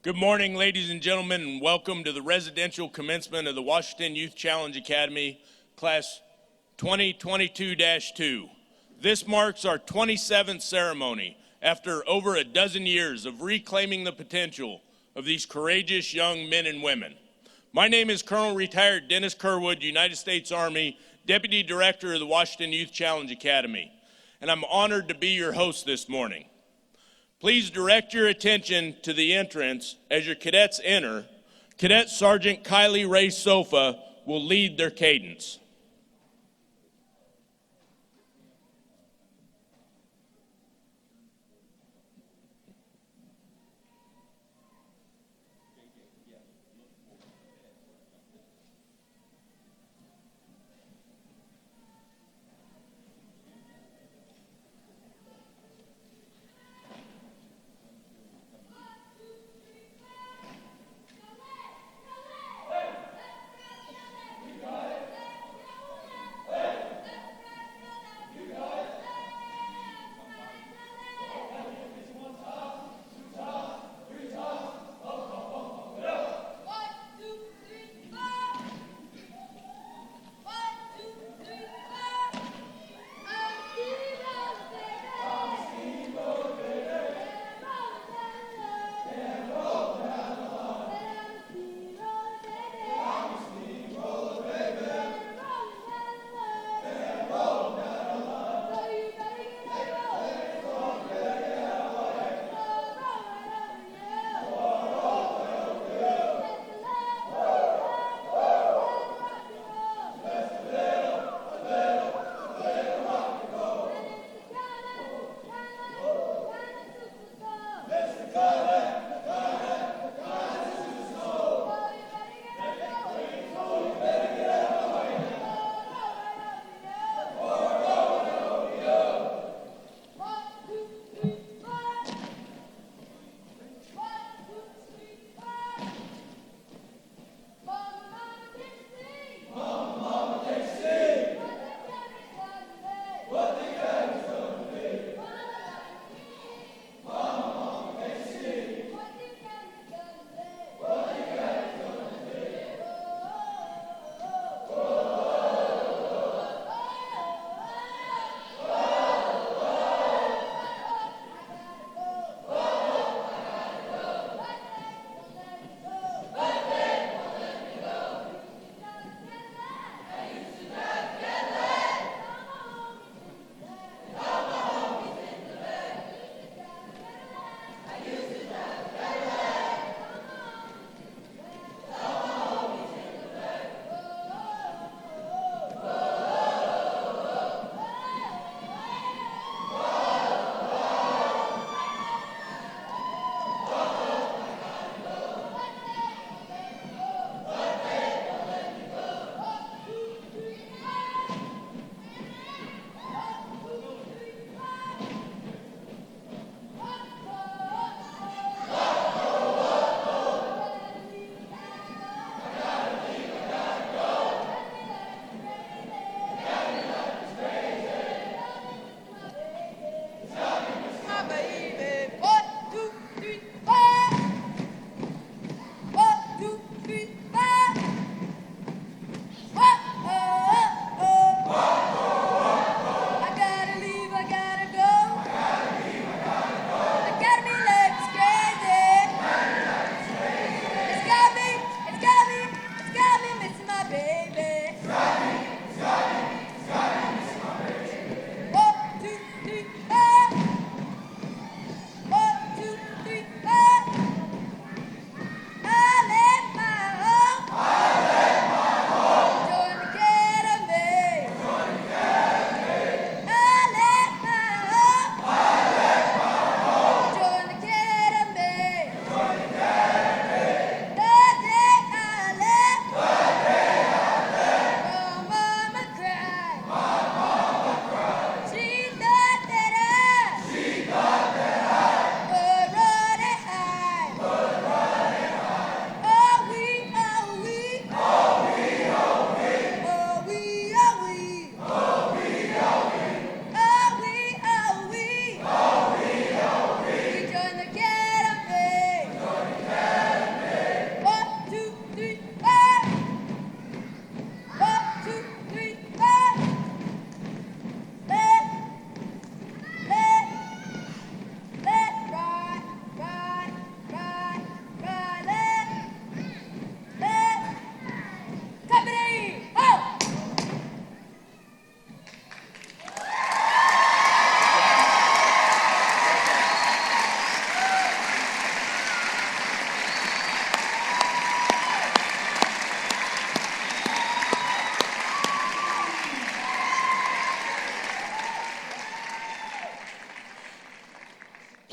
Good morning, ladies and gentlemen, and welcome to the residential commencement of the Washington Youth Challenge Academy, Class 2022-2. This marks our 27th ceremony after over a dozen years of reclaiming the potential of these courageous young men and women. My name is Colonel Retired Dennis Kerwood, United States Army, Deputy Director of the Washington Youth Challenge Academy, and I'm honored to be your host this morning. Please direct your attention to the entrance as your cadets enter. Cadet Sergeant Kylie Ray Sofa will lead their cadence.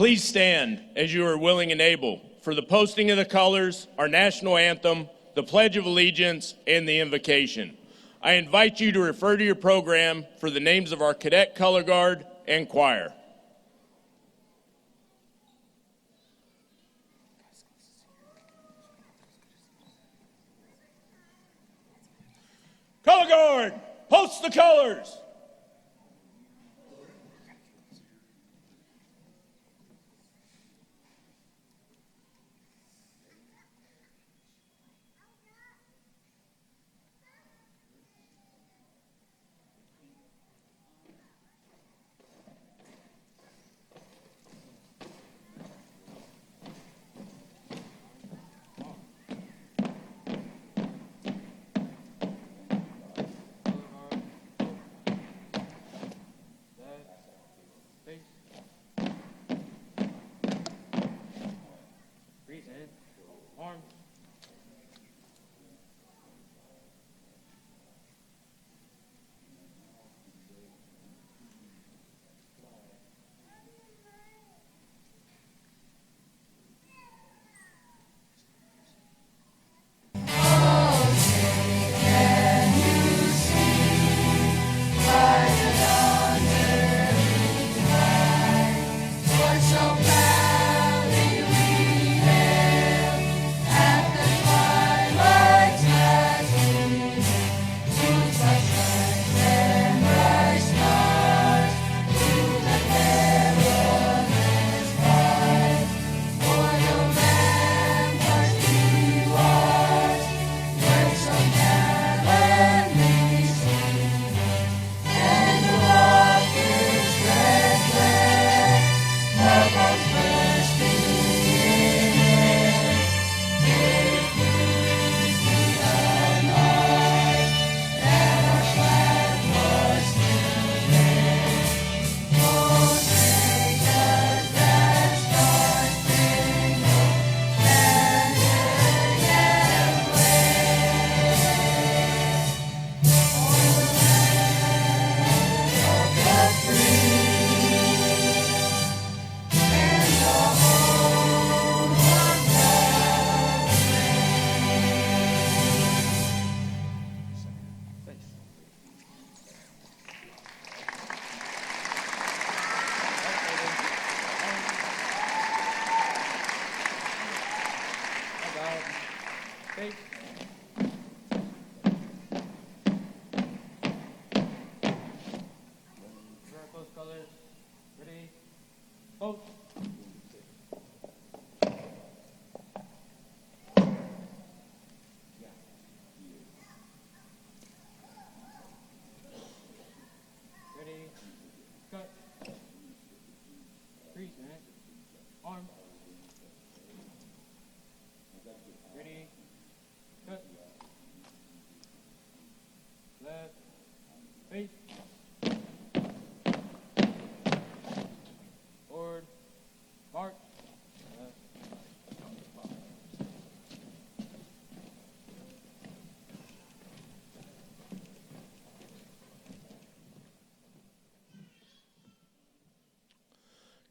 Please stand as you are willing and able for the posting of the colors, our national anthem, the Pledge of Allegiance, and the invocation. I invite you to refer to your program for the names of our cadet color guard and choir. Color guard, post the colors.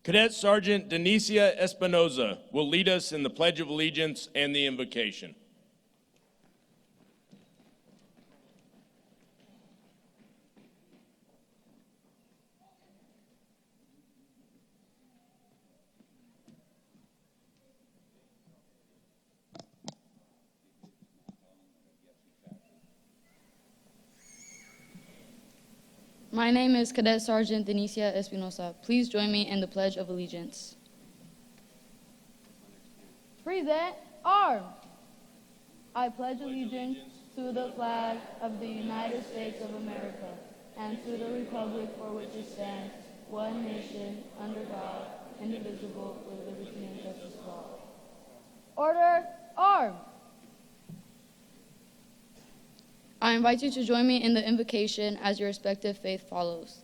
Cadet Sergeant Denicia Espinoza will lead us in the Pledge of Allegiance and the invocation. My name is Cadet Sergeant Denicia Espinoza. Please join me in the Pledge of Allegiance. Present arms. I pledge allegiance to the flag of the United States of America and to the republic for which it stands, one nation, under God, indivisible, with liberty and justice for all. Order, arms. I invite you to join me in the invocation as your respective faith follows.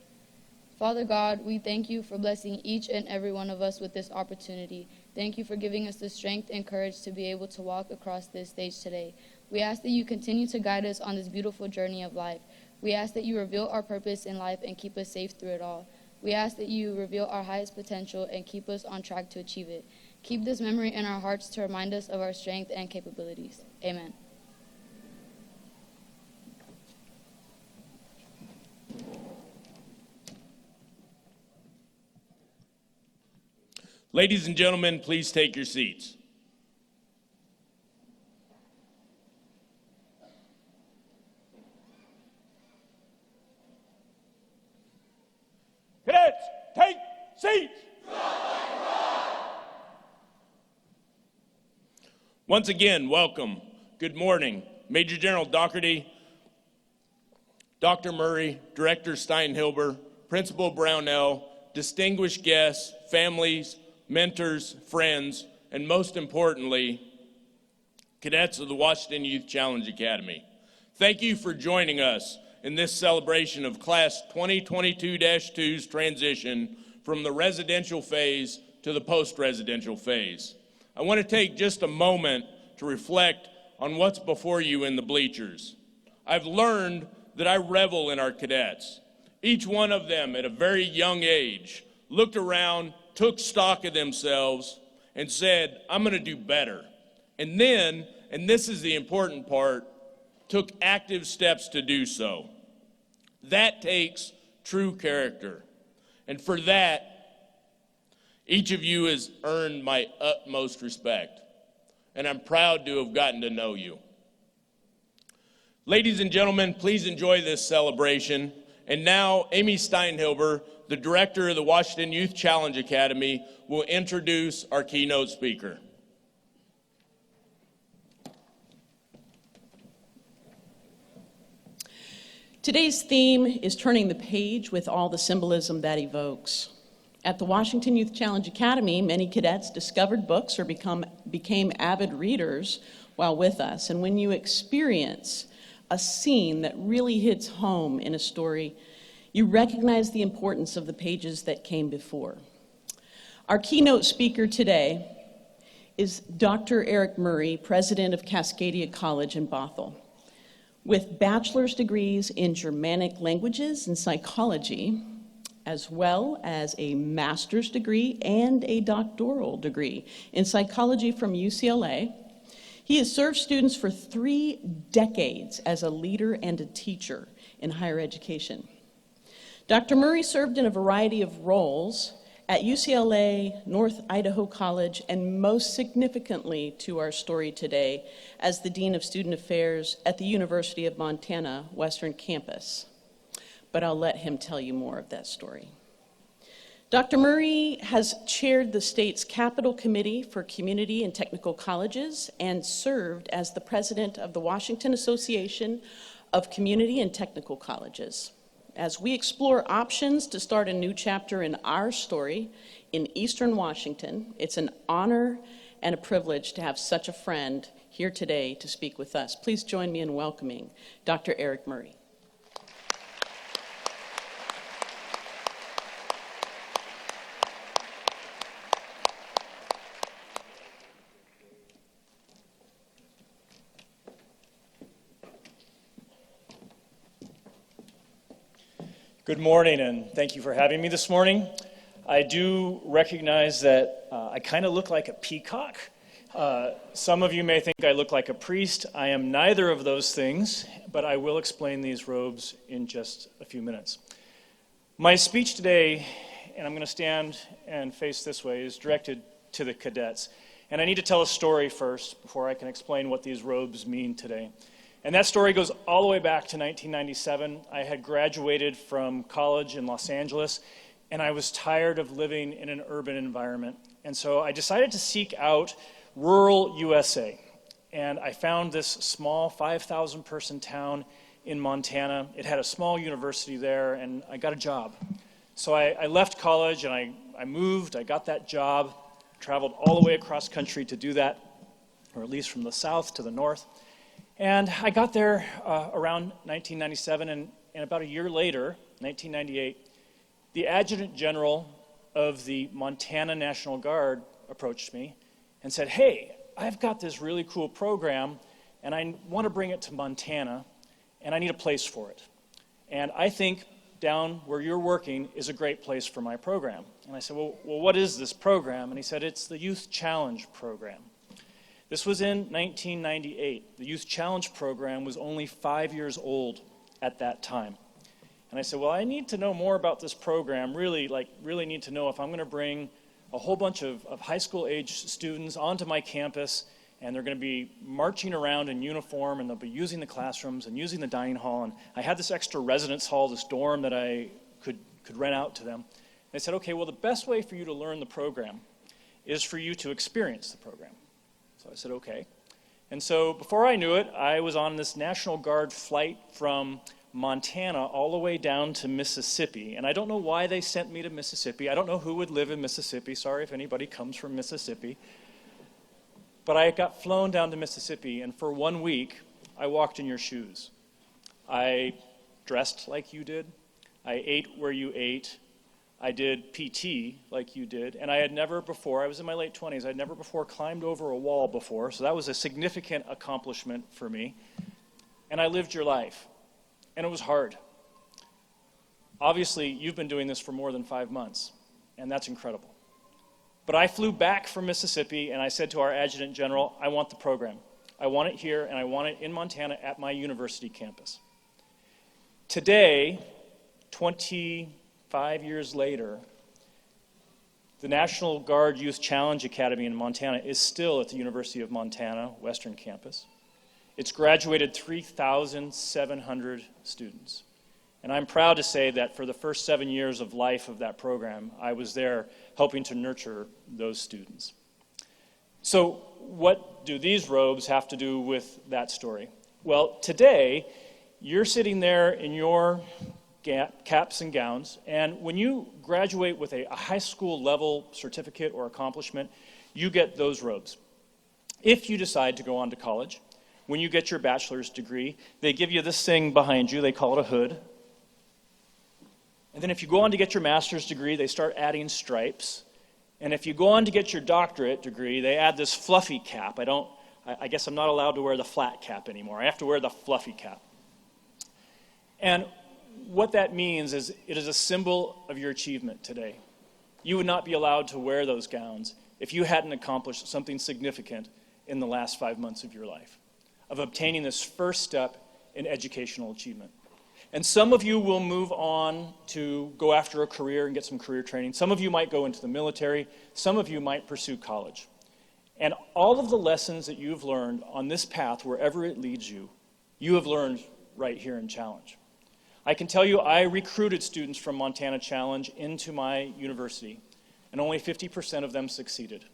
Father God, we thank you for blessing each and every one of us with this opportunity. Thank you for giving us the strength and courage to be able to walk across this stage today. We ask that you continue to guide us on this beautiful journey of life. We ask that you reveal our purpose in life and keep us safe through it all. We ask that you reveal our highest potential and keep us on track to achieve it. Keep this memory in our hearts to remind us of our strength and capabilities. Amen. Ladies and gentlemen, please take your seats. Cadets, take seats. Once again, welcome. Good morning. Major General Doherty, Dr. Murray, Director Steinhilber, Principal Brownell, distinguished guests, families, mentors, friends, and most importantly, cadets of the Washington Youth Challenge Academy. Thank you for joining us in this celebration of Class 2022-2's transition from the residential phase to the post-residential phase. I want to take just a moment to reflect on what's before you in the bleachers. I've learned that I revel in our cadets. Each one of them at a very young age looked around, took stock of themselves, and said, I'm going to do better. And then, and this is the important part, took active steps to do so. That takes true character. And for that, each of you has earned my utmost respect. And I'm proud to have gotten to know you. Ladies and gentlemen, please enjoy this celebration. And now, Amy Steinhilber, the director of the Washington Youth Challenge Academy, will introduce our keynote speaker. Today's theme is turning the page with all the symbolism that evokes. At the Washington Youth Challenge Academy, many cadets discovered books or became avid readers while with us. And when you experience a scene that really hits home in a story, you recognize the importance of the pages that came before. Our keynote speaker today is Dr. Eric Murray, president of Cascadia College in Bothell. With bachelor's degrees in Germanic languages and psychology, as well as a master's degree and a doctoral degree in psychology from UCLA, he has served students for 3 decades as a leader and a teacher in higher education. Dr. Murray served in a variety of roles at UCLA, North Idaho College, and most significantly to our story today, as the Dean of Student Affairs at the University of Montana Western Campus. But I'll let him tell you more of that story. Dr. Murray has chaired the state's Capital Committee for Community and Technical Colleges and served as the president of the Washington Association of Community and Technical Colleges. As we explore options to start a new chapter in our story in Eastern Washington, it's an honor and a privilege to have such a friend here today to speak with us. Please join me in welcoming Dr. Eric Murray. Good morning, and thank you for having me this morning. I do recognize that I kind of look like a peacock. Some of you may think I look like a priest. I am neither of those things, but I will explain these robes in just a few minutes. My speech today, and I'm going to stand and face this way, is directed to the cadets. And I need to tell a story first before I can explain what these robes mean today. And that story goes all the way back to 1997. I had graduated from college in Los Angeles, and I was tired of living in an urban environment. And so I decided to seek out rural USA. And I found this small 5,000-person town in Montana. It had a small university there, and I got a job. So I left college, and I moved. I got that job, traveled all the way across country to do that, or at least from the south to the north. And I got there around 1997, and about a year later, 1998, the Adjutant General of the Montana National Guard approached me and said, hey, I've got this really cool program, and I want to bring it to Montana, and I need a place for it. And I think down where you're working is a great place for my program. And I said, well, what is this program? And he said, it's the Youth Challenge program. This was in 1998. The Youth Challenge program was only 5 years old at that time. And I said, well, I need to know more about this program, really need to know if I'm going to bring a whole bunch of high school age students onto my campus, and they're going to be marching around in uniform, and they'll be using the classrooms and using the dining hall. And I had this extra residence hall, this dorm that I could rent out to them. And they said, okay, well, the best way for you to learn the program is for you to experience the program. So I said, okay. And so before I knew it, I was on this National Guard flight from Montana all the way down to Mississippi. And I don't know why they sent me to Mississippi. I don't know who would live in Mississippi. Sorry if anybody comes from Mississippi. But I got flown down to Mississippi, and for 1 week, I walked in your shoes. I dressed like you did. I ate where you ate. I did PT like you did. And I had never before, I was in my late 20s, I had never before climbed over a wall before. So that was a significant accomplishment for me. And I lived your life. And it was hard. Obviously, you've been doing this for more than 5 months, and that's incredible. But I flew back from Mississippi, and I said to our adjutant general, I want the program. I want it here, and I want it in Montana at my university campus. Today, 25 years later, the National Guard Youth Challenge Academy in Montana is still at the University of Montana Western Campus. It's graduated 3,700 students. And I'm proud to say that for the first 7 years of life of that program, I was there helping to nurture those students. So what do these robes have to do with that story? Well, today, you're sitting there in your caps and gowns, and when you graduate with a high school level certificate or accomplishment, you get those robes. If you decide to go on to college, when you get your bachelor's degree, they give you this thing behind you, they call it a hood. And then if you go on to get your master's degree, they start adding stripes. And if you go on to get your doctorate degree, they add this fluffy cap. I guess I'm not allowed to wear the flat cap anymore. I have to wear the fluffy cap. And what that means is it is a symbol of your achievement today. You would not be allowed to wear those gowns if you hadn't accomplished something significant in the last 5 months of your life, of obtaining this first step in educational achievement. And some of you will move on to go after a career and get some career training. Some of you might go into the military. Some of you might pursue college. And all of the lessons that you've learned on this path, wherever it leads you, you have learned right here in Challenge. I can tell you I recruited students from Montana Challenge into my university, and only 50% of them succeeded.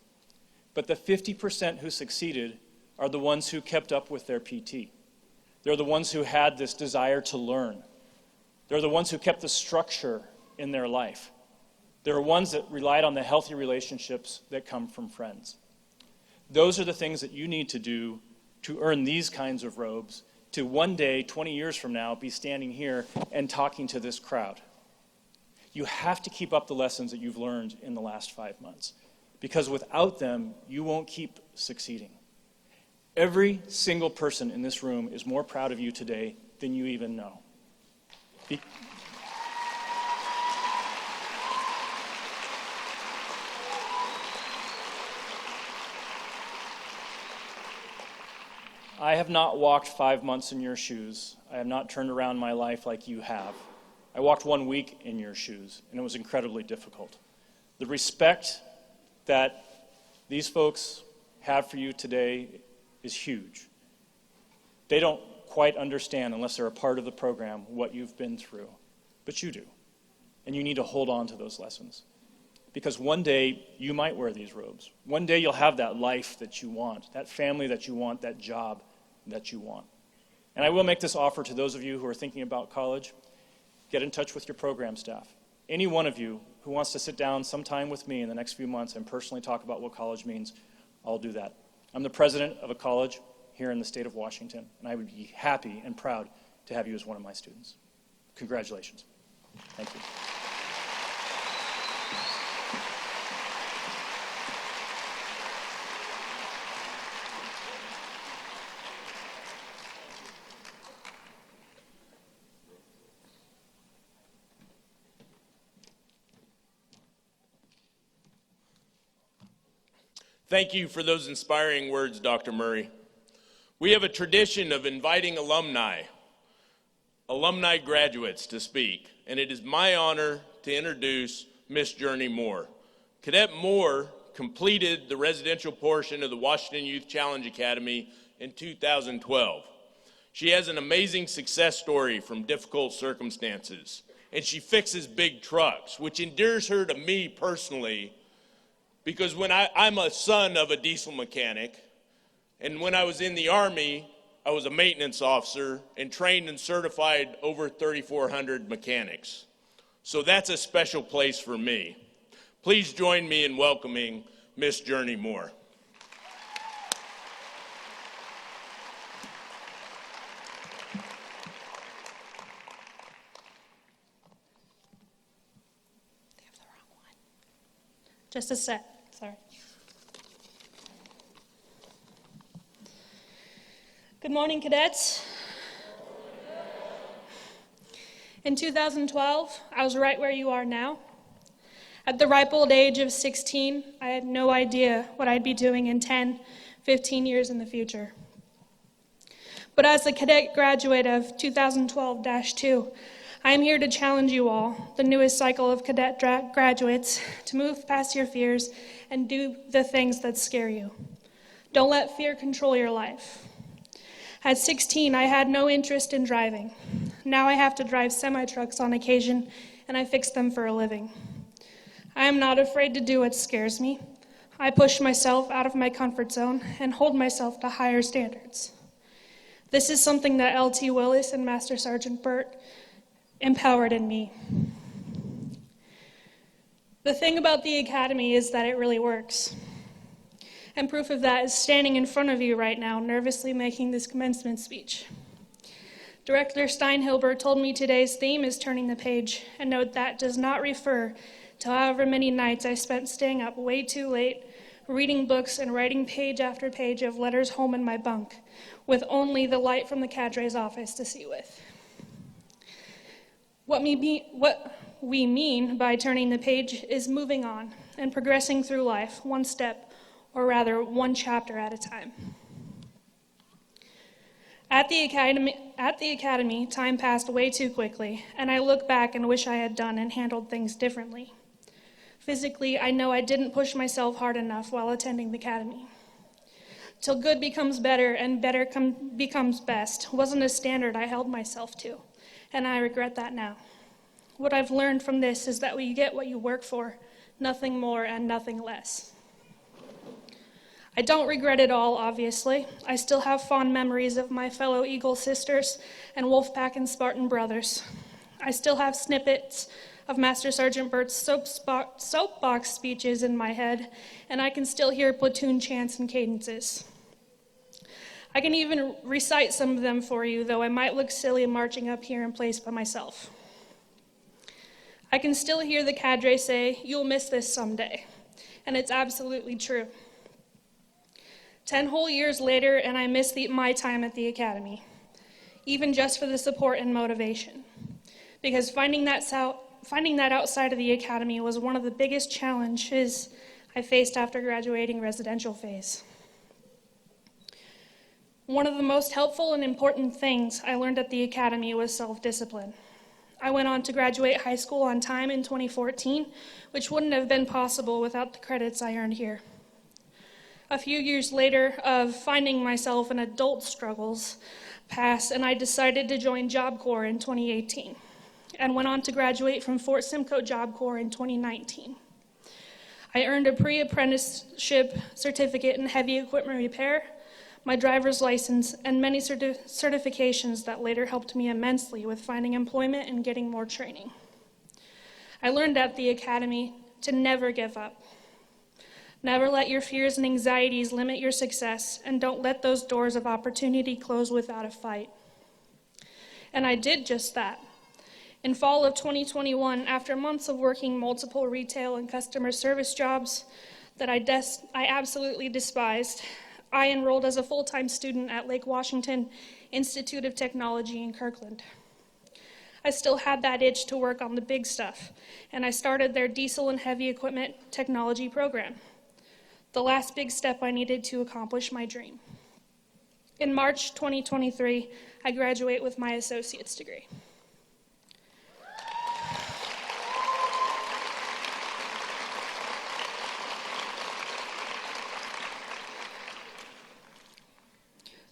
But the 50% who succeeded are the ones who kept up with their PT. They're the ones who had this desire to learn. They're the ones who kept the structure in their life. They're ones that relied on the healthy relationships that come from friends. Those are the things that you need to do to earn these kinds of robes, to one day, 20 years from now, be standing here and talking to this crowd. You have to keep up the lessons that you've learned in the last 5 months, because without them, you won't keep succeeding. Every single person in this room is more proud of you today than you even know. I have not walked 5 months in your shoes. I have not turned around my life like you have. I walked 1 week in your shoes, and it was incredibly difficult. The respect that these folks have for you today is huge. They don't quite understand, unless they're a part of the program, what you've been through. But you do. And you need to hold on to those lessons. Because one day, you might wear these robes. One day, you'll have that life that you want, that family that you want, that job that you want. And I will make this offer to those of you who are thinking about college. Get in touch with your program staff. Any one of you who wants to sit down sometime with me in the next few months and personally talk about what college means, I'll do that. I'm the president of a college here in the state of Washington, and I would be happy and proud to have you as one of my students. Congratulations. Thank you. Thank you for those inspiring words, Dr. Murray. We have a tradition of inviting alumni graduates to speak, and it is my honor to introduce Miss Journey Moore. Cadet Moore completed the residential portion of the Washington Youth Challenge Academy in 2012. She has an amazing success story from difficult circumstances, and she fixes big trucks, which endears her to me personally, because when I'm a son of a diesel mechanic, and when I was in the Army, I was a maintenance officer and trained and certified over 3,400 mechanics. So that's a special place for me. Please join me in welcoming Miss Journey Moore. Just a sec, sorry. Good morning, cadets. In 2012, I was right where you are now. At the ripe old age of 16, I had no idea what I'd be doing in 10, 15 years in the future. But as a cadet graduate of 2012-2, I am here to challenge you all, the newest cycle of cadet graduates, to move past your fears and do the things that scare you. Don't let fear control your life. At 16, I had no interest in driving. Now I have to drive semi-trucks on occasion, and I fix them for a living. I am not afraid to do what scares me. I push myself out of my comfort zone and hold myself to higher standards. This is something that L.T. Willis and Master Sergeant Burt empowered in me. The thing about the Academy is that it really works. And proof of that is standing in front of you right now, nervously making this commencement speech. Director Steinhilber told me today's theme is turning the page, and note that does not refer to however many nights I spent staying up way too late, reading books and writing page after page of letters home in my bunk, with only the light from the cadre's office to see with. What we mean by turning the page is moving on and progressing through life, one step, or rather one chapter at a time. At the academy, time passed way too quickly, and I look back and wish I had done and handled things differently. Physically, I know I didn't push myself hard enough while attending the academy. Till good becomes better and better becomes best wasn't a standard I held myself to, and I regret that now. What I've learned from this is that you get what you work for, nothing more and nothing less. I don't regret it all, obviously. I still have fond memories of my fellow Eagle sisters and Wolfpack and Spartan brothers. I still have snippets of Master Sergeant Burt's soapbox speeches in my head, and I can still hear platoon chants and cadences. I can even recite some of them for you, though I might look silly marching up here in place by myself. I can still hear the cadre say, "You'll miss this someday," and it's absolutely true. 10 whole years later, and I miss my time at the academy, even just for the support and motivation, because finding that outside of the academy was one of the biggest challenges I faced after graduating residential phase. One of the most helpful and important things I learned at the academy was self-discipline. I went on to graduate high school on time in 2014, which wouldn't have been possible without the credits I earned here. A few years later of finding myself in adult struggles passed, and I decided to join Job Corps in 2018, and went on to graduate from Fort Simcoe Job Corps in 2019. I earned a pre-apprenticeship certificate in heavy equipment repair, my driver's license, and many certifications that later helped me immensely with finding employment and getting more training. I learned at the academy to never give up. Never let your fears and anxieties limit your success, and don't let those doors of opportunity close without a fight. And I did just that. In fall of 2021, after months of working multiple retail and customer service jobs that I absolutely despised, I enrolled as a full-time student at Lake Washington Institute of Technology in Kirkland. I still had that itch to work on the big stuff, and I started their diesel and heavy equipment technology program. the last big step I needed to accomplish my dream. In March 2023, I graduate with my associate's degree.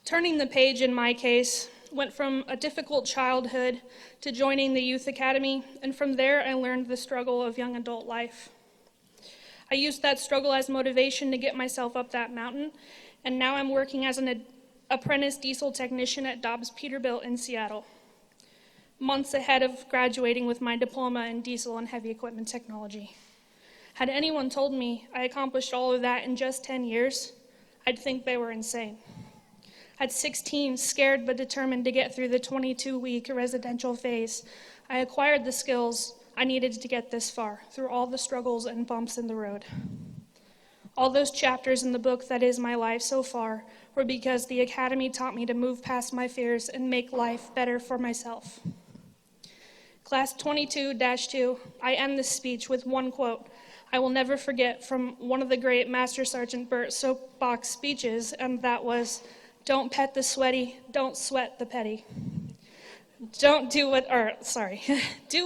Turning the page in my case went from a difficult childhood to joining the youth academy, and from there I learned the struggle of young adult life. I used that struggle as motivation to get myself up that mountain, and now I'm working as an apprentice diesel technician at Dobbs Peterbilt in Seattle, months ahead of graduating with my diploma in diesel and heavy equipment technology. Had anyone told me I accomplished all of that in just 10 years, I'd think they were insane. At 16, scared but determined to get through the 22-week residential phase, I acquired the skills I needed to get this far, through all the struggles and bumps in the road. All those chapters in the book that is my life so far were because the academy taught me to move past my fears and make life better for myself. Class 22-2, I end this speech with one quote I will never forget from one of the great Master Sergeant Burt soapbox speeches, and that was, "Don't pet the sweaty, don't sweat the petty. Do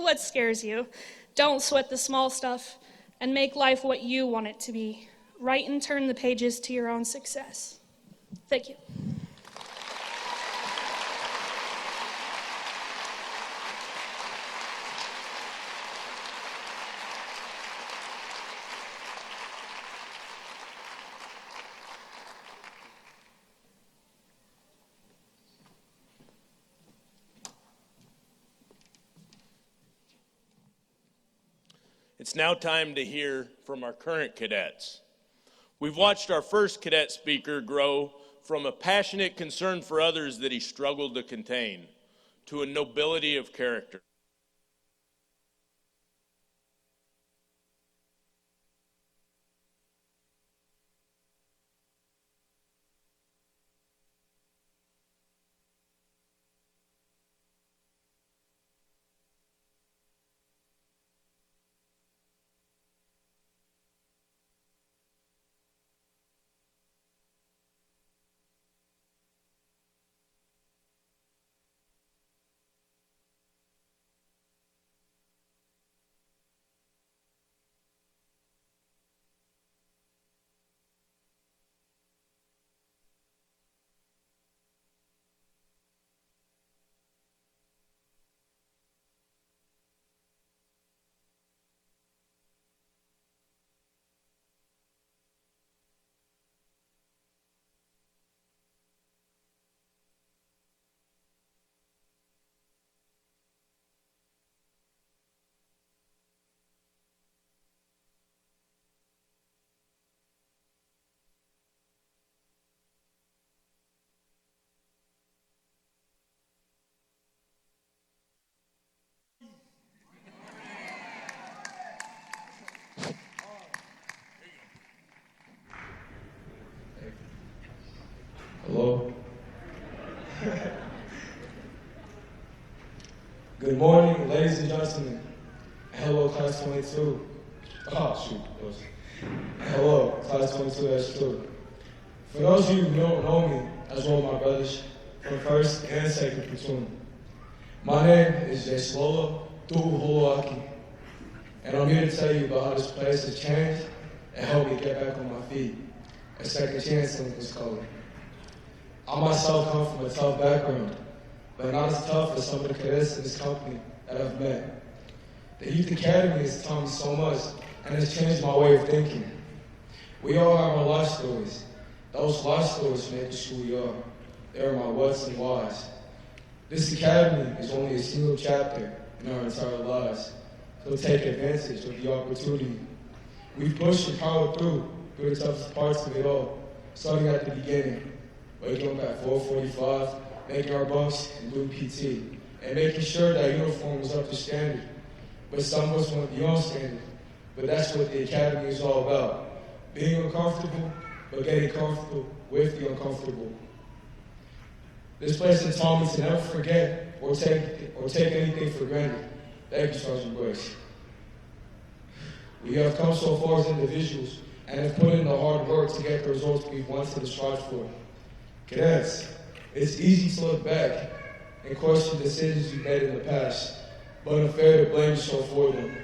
what scares you. Don't sweat the small stuff, and make life what you want it to be. Write and turn the pages to your own success." Thank you. It's now time to hear from our current cadets. We've watched our first cadet speaker grow from a passionate concern for others that he struggled to contain to a nobility of character. Hello. Good morning, ladies and gentlemen. Hello, class 22. Oh, shoot. Hello, class 22-2. For those of you who don't know me, as one of my brothers from 1st and 2nd platoon, my name is Jeslola Duhuaki, and I'm here to tell you about how this place has changed and helped me get back on my feet. A second chance in this color. I myself come from a tough background, but not as tough as some of the cadets in this company that I've met. The Youth Academy has taught me so much and has changed my way of thinking. We all have our life stories. Those life stories make us who we are. They are my whats and whys. This academy is only a single chapter in our entire lives, so take advantage of the opportunity. We've pushed and powered through the toughest parts of it all, starting at the beginning. Waking up at 4:45, making our bunks and doing PT, and making sure that uniform was up to standard. But some of us went beyond standard. But that's what the academy is all about. Being uncomfortable, but getting comfortable with the uncomfortable. This place has taught me to never forget or take anything for granted. Thank you, Sergeant Boyce. We have come so far as individuals, and have put in the hard work to get the results we wanted to strive for. Cadets, it's easy to look back and question decisions you made in the past, but unfair to blame yourself for them.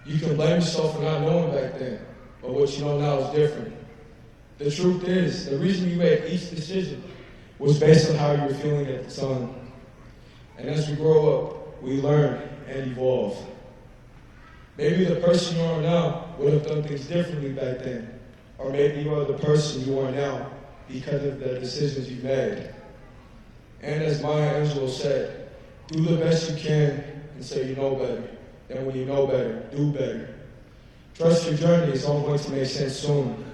You can blame yourself for not knowing back then, but what you know now is different. The truth is, the reason you made each decision was based on how you were feeling at the time. And as we grow up, we learn and evolve. Maybe the person you are now would have done things differently back then, or maybe you are the person you are now because of the decisions you made. And as Maya Angelou said, do the best you can until you know better. And when you know better, do better. Trust your journey is all going to make sense soon.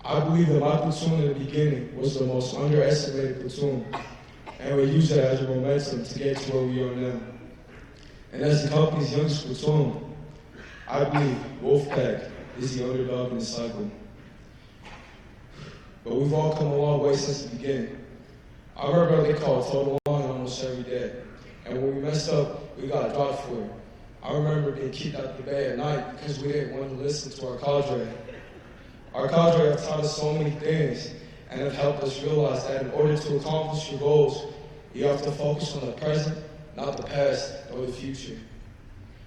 I believe that my platoon in the beginning was the most underestimated platoon, and we use that as a momentum to get to where we are now. And as the company's youngest platoon, I believe Wolfpack is the underdog in the cycle. But we've all come a long way since the beginning. I remember they called total line almost every day, and when we messed up, we got dropped for it. I remember being kicked out of the bay at night because we didn't want to listen to our cadre. Our cadre have taught us so many things and have helped us realize that in order to accomplish your goals, you have to focus on the present, not the past or the future.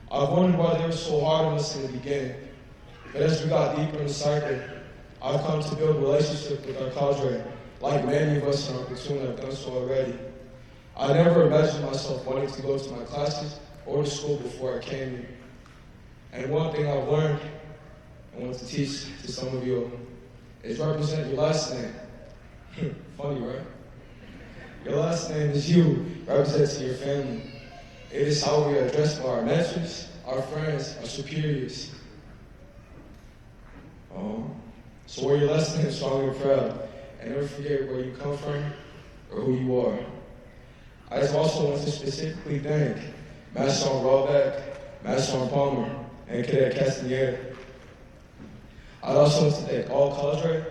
I've wondered why they were so hard on us in the beginning, but as we got deeper in the cycle, I've come to build relationships with our cadre, like many of us in our platoon have done so already. I never imagined myself wanting to go to my classes or to school before I came here. And one thing I've learned I want to teach to some of you is represent your last name. Funny, right? Your last name is you, represents your family. It is how we are addressed by our mentors, our friends, our superiors. So wear your last name strong and proud, and never forget where you come from or who you are. I just also want to specifically thank Master Sergeant Rawback, Master Sergeant Palmer, and Cadet Castaneda. I'd also want to thank all cadre,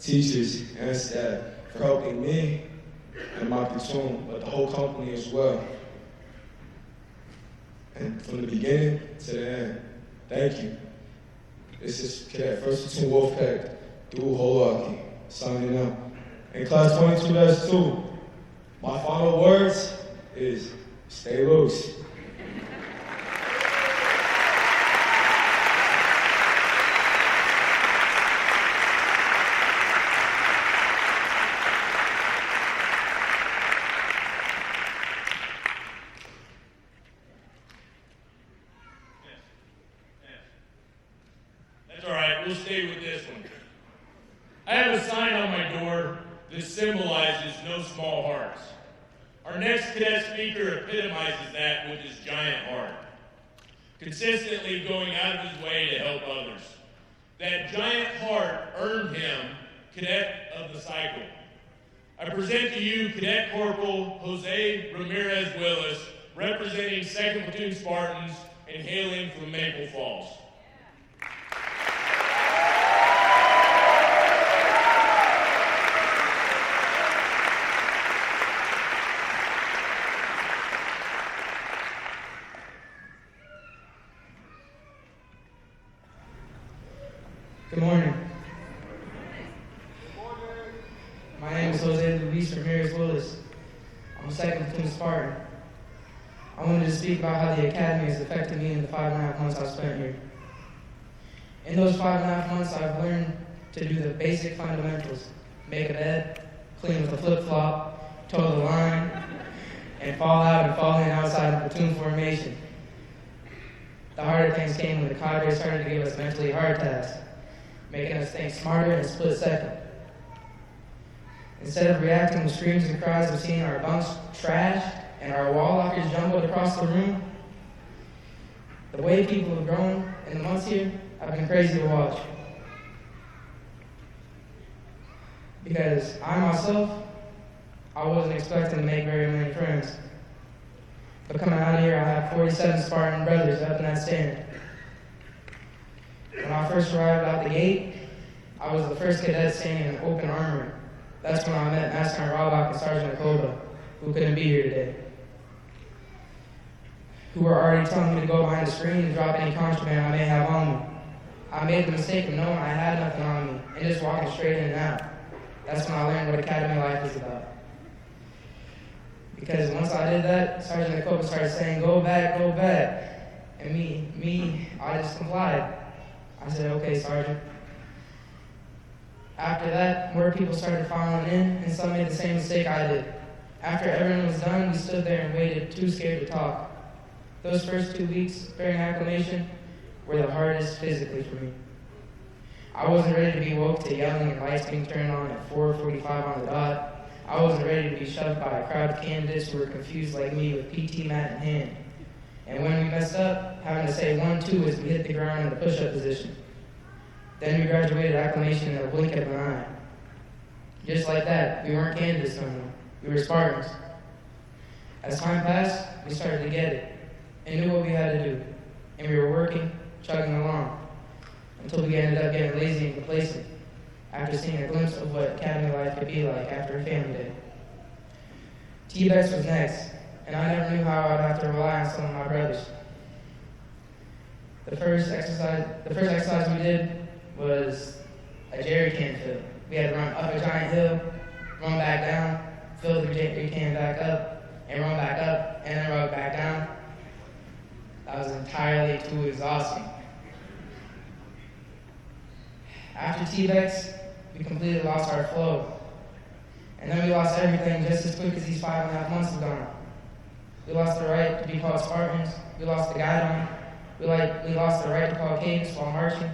teachers, and staff for helping me and my platoon, but the whole company as well. And from the beginning to the end, thank you. This is Cadet 1st Platoon Wolfpack, through Holaki, signing out. In Class 22-2, my final words is stay loose. That's all right, we'll stay with this one. I have a sign on my door that symbolizes no small hearts. Our next cadet speaker epitomizes that with his giant heart, consistently going out of his way to help others. That giant heart earned him Cadet of the Cycle. I present to you Cadet Corporal Jose Ramirez Willis, representing 2nd Platoon Spartans and hailing from Maple Falls. Good morning. My name is Jose Luis Ramirez Willis. I'm a 2nd Platoon Spartan. I wanted to speak about how the Academy has affected me in the 5.5 months I've spent here. In those 5.5 months, I've learned to do the basic fundamentals: make a bed, clean with a flip-flop, toe the line, and fall out and fall in outside of platoon formation. The harder things came when the cadre started to give us mentally hard tasks, making us think smarter in a split second. Instead of reacting with screams and cries of seeing our bunks trashed and our wall lockers jumbled across the room, the way people have grown in the months here have been crazy to watch. Because I myself, I wasn't expecting to make very many friends. But coming out of here, I have 47 Spartan brothers up in that standard. When I first arrived out the gate, I was the first cadet standing in open armory. That's when I met Master Sergeant Rawback and Sergeant Akoba, who couldn't be here today, who were already telling me to go behind the screen and drop any contraband I may have on me. I made the mistake of knowing I had nothing on me and just walking straight in and out. That's when I learned what academy life is about. Because once I did that, Sergeant Jacoba started saying, go back, go back. And I just complied. I said, okay, Sergeant. After that, more people started filing in, and some made the same mistake I did. After everyone was done, we stood there and waited, too scared to talk. Those first 2 weeks during acclimation were the hardest physically for me. I wasn't ready to be woke to yelling and lights being turned on at 4:45 on the dot. I wasn't ready to be shoved by a crowd of candidates who were confused like me with PT mat in hand. And when we messed up, having to say 1-2 as we hit the ground in the push-up position. Then we graduated acclimation in a blink of an eye. Just like that, we weren't candidates no more. We were Spartans. As time passed, we started to get it and knew what we had to do. And we were working, chugging along, until we ended up getting lazy and complacent after seeing a glimpse of what academy life could be like after a family day. T-Bex was next, and I never knew how I'd have to rely on some of my brothers. The first exercise we did was a jerry can fill. We had to run up a giant hill, run back down, fill the jerry can back up, and run back up, and then run back down. That was entirely too exhausting. After T-Bex, we completely lost our flow. And then we lost everything just as quick as these 5.5 months have gone. We lost the right to be called Spartans. We lost the guideline. We lost the right to call cadence while marching.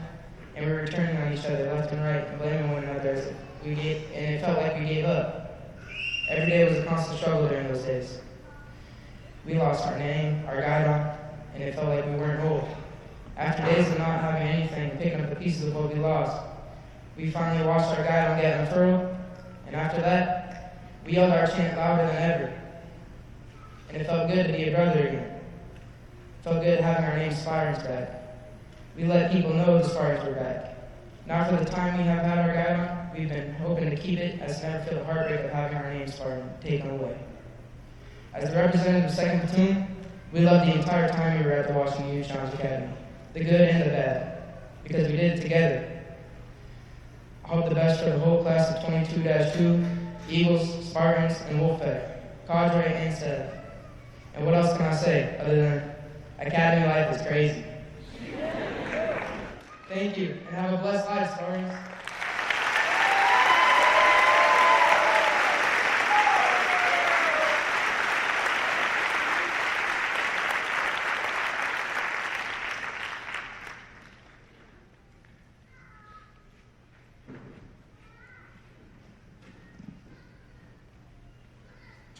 And we were turning on each other left and right and blaming one another and it felt like we gave up. Every day was a constant struggle during those days. We lost our name, our guideline, and it felt like we weren't whole. After days of not having anything and picking up the pieces of what we lost, we finally watched our guideline get unfurled, and after that, we yelled our chant louder than ever. And it felt good to be a brother again. It felt good having our name Spartans back. We let people know the Spartans were back. Now for the time we have had our guideline, we've been hoping to keep it as to never feel the heartbreak of having our name Spartan taken away. As the representative of 2nd Platoon, we loved the entire time we were at the Washington Youth Challenge Academy, the good and the bad, because we did it together. I hope the best for the whole class of 22-2, Eagles, Spartans, and Wolfpack, cadre, and staff. And what else can I say other than academy life is crazy? Thank you, and have a blessed life, Spartans.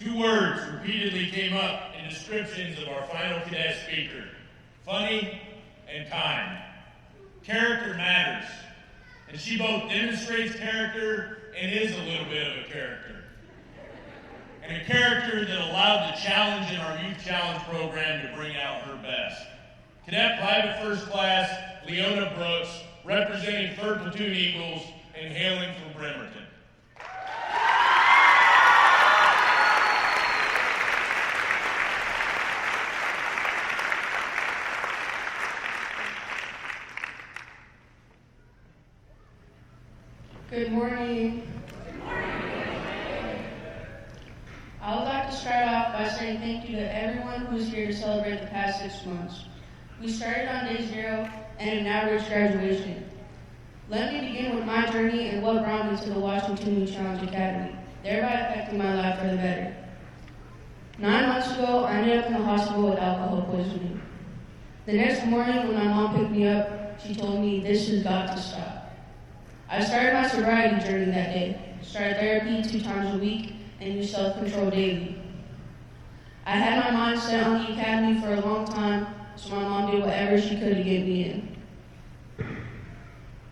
Two words repeatedly came up in descriptions of our final cadet speaker: funny and kind. Character matters, and she both demonstrates character and is a little bit of a character. And a character that allowed the challenge in our Youth Challenge program to bring out her best. Cadet Private First Class Leona Brooks, representing 3rd Platoon Eagles and hailing from Bremerton. Good morning. I would like to start off by saying thank you to everyone who is here to celebrate the past 6 months. We started on day 0 and have now reached graduation. Let me begin with my journey and what brought me to the Washington Youth Challenge Academy, thereby affecting my life for the better. 9 months ago, I ended up in the hospital with alcohol poisoning. The next morning when my mom picked me up, she told me this has got to stop. I started my sobriety journey that day, started therapy 2 times a week, and used self-control daily. I had my mind set on the academy for a long time, so my mom did whatever she could to get me in.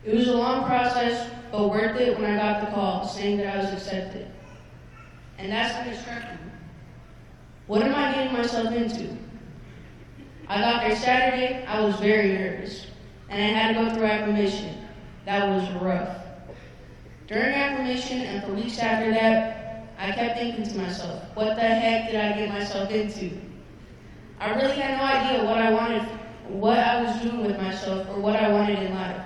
It was a long process, but worth it when I got the call saying that I was accepted. And that's when it struck me. What am I getting myself into? I got there Saturday, I was very nervous, and I had to go through acclimation. That was rough. During acclimation and for weeks after that, I kept thinking to myself, what the heck did I get myself into? I really had no idea what I was doing with myself or what I wanted in life.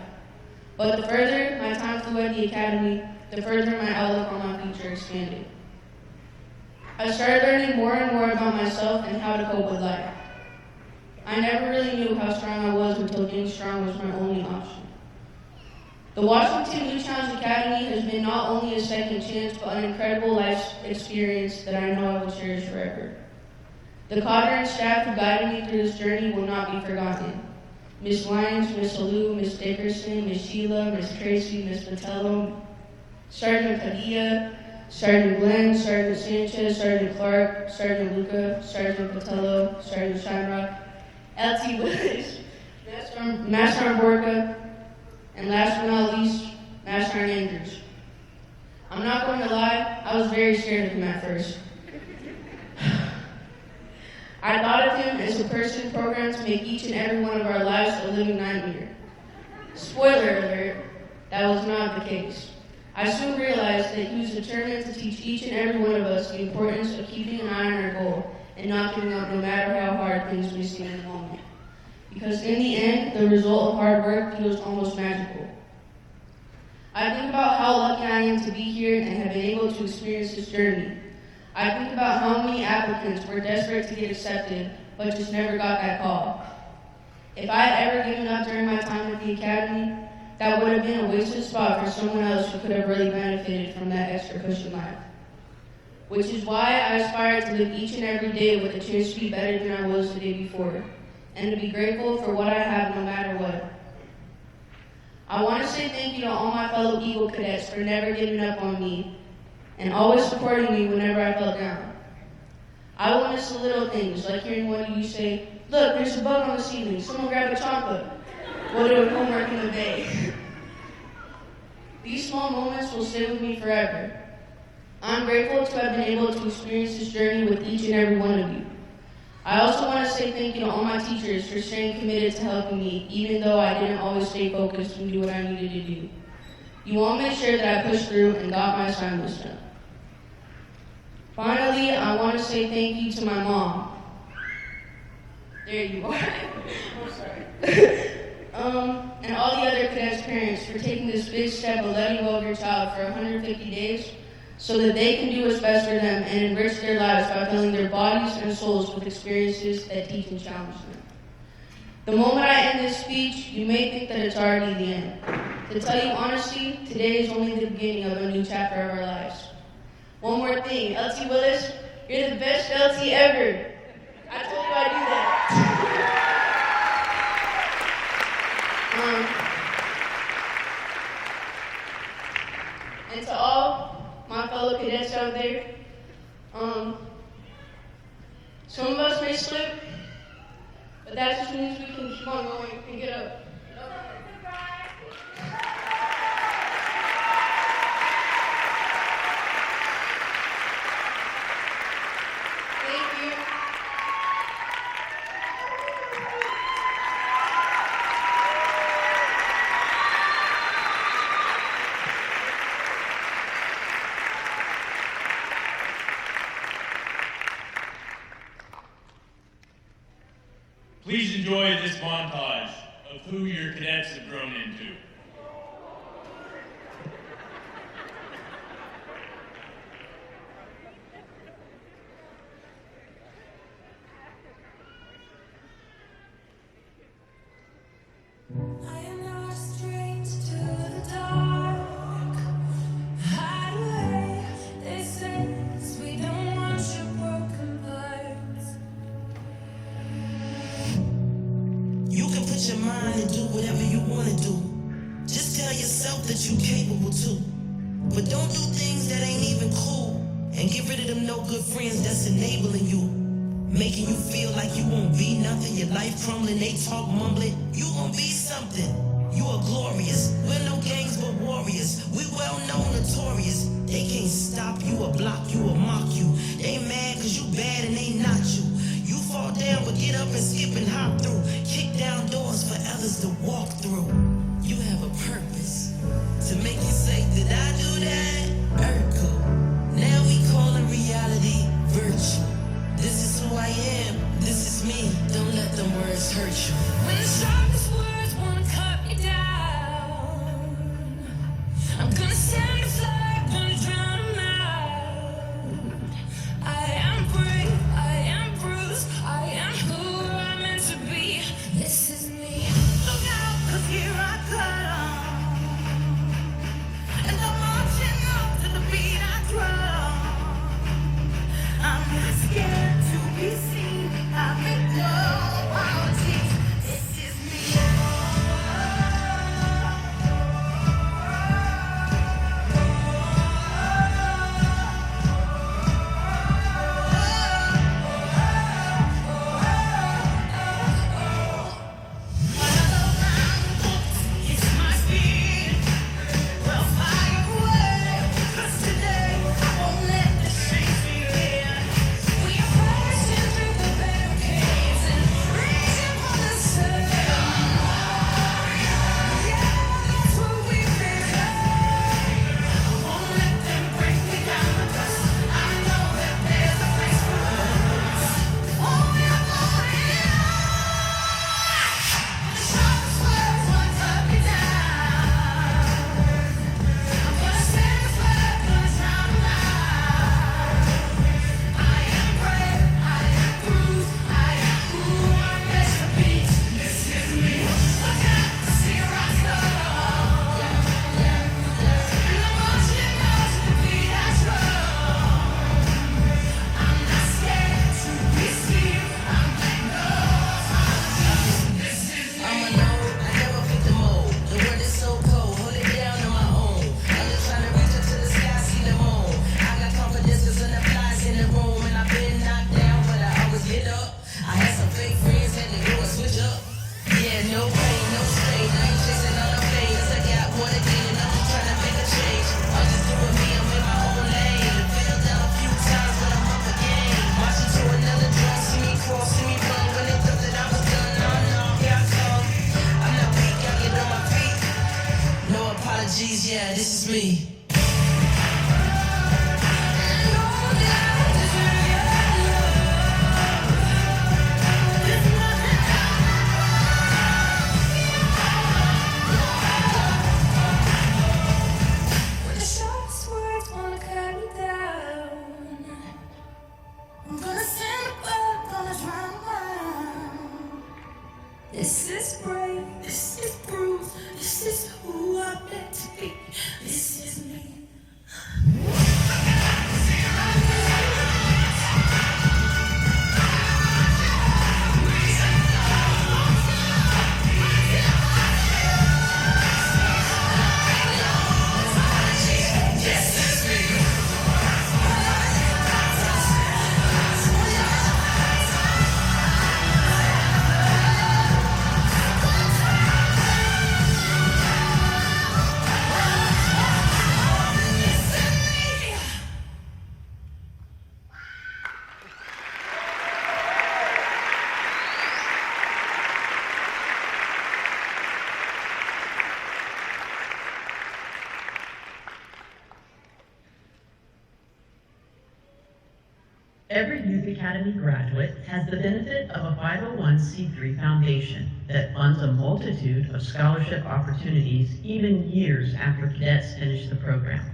But the further my time flew at the academy, the further my outlook on my future expanded. I started learning more and more about myself and how to cope with life. I never really knew how strong I was until being strong was my only option. The Washington Youth Challenge Academy has been not only a second chance, but an incredible life experience that I know I will cherish forever. The cadre and staff who guided me through this journey will not be forgotten. Miss Lyons, Miss Halou, Miss Dickerson, Miss Sheila, Miss Tracy, Miss Patello, Sergeant Padilla, Sergeant Glenn, Sergeant Sanchez, Sergeant Clark, Sergeant Luca, Sergeant Patello, Sergeant Shinrock, LT Willis, Master Sergeant Borka, and last but not least, Master Sergeant Andrews. I'm not going to lie, I was very scared of him at first. I thought of him as a person programmed to make each and every one of our lives a living nightmare. Spoiler alert, that was not the case. I soon realized that he was determined to teach each and every one of us the importance of keeping an eye on our goal and not giving up no matter how hard things may seem in the moment. Because in the end, the result of hard work feels almost magical. I think about how lucky I am to be here and have been able to experience this journey. I think about how many applicants were desperate to get accepted, but just never got that call. If I had ever given up during my time at the academy, that would have been a wasted spot for someone else who could have really benefited from that extra push in life. Which is why I aspire to live each and every day with a chance to be better than I was the day before, and to be grateful for what I have no matter what. I want to say thank you to all my fellow Eagle Cadets for never giving up on me and always supporting me whenever I felt down. I will miss the little things, like hearing one of you say, "Look, there's a bug on the ceiling, someone grab a chocolate." We'll do homework in the bay. These small moments will stay with me forever. I'm grateful to have been able to experience this journey with each and every one of you. I also want to say thank you to all my teachers for staying committed to helping me, even though I didn't always stay focused and do what I needed to do. You all made sure that I pushed through and got my assignments done. Finally, I want to say thank you to my mom. There you are. I'm sorry. And all the other cadets' parents for taking this big step of letting go of your child for 150 days so that they can do what's best for them and enrich their lives by filling their bodies and souls with experiences that teach and challenge them. The moment I end this speech, you may think that it's already the end. To tell you honestly, today is only the beginning of a new chapter of our lives. One more thing, LT Willis, you're the best LT ever. I told you I'd do that. And to all my fellow cadets out there, some of us may slip, but that just means we can keep on going and get up. Thank you. Please enjoy this montage of who your cadets have grown into. I am not strange to the dark. Hide away, they say, 'cause we don't want your broken parts. You can put your mind and do whatever you want to do. Just tell yourself that you're capable too. But don't do things that ain't even cool. And get rid of them no good friends that's enabling you. Making you feel like you won't be nothing. Your life crumbling, they talk mumbling. You gon' be something. You are glorious. We're no gangs but warriors. We well known, notorious. They can't stop you or block you or mock you. They mad cause you bad and they not you. You fall down but get up and skip and hop through. Kick down doors for others to walk through. You have a purpose to make you say, did I do that? Urkel. Now we calling reality virtue. This is who I am. This is me. Don't let them words hurt you. When the sharpest words wanna cut me down, Every Youth Academy graduate has the benefit of a 501c3 foundation that funds a multitude of scholarship opportunities even years after cadets finish the program.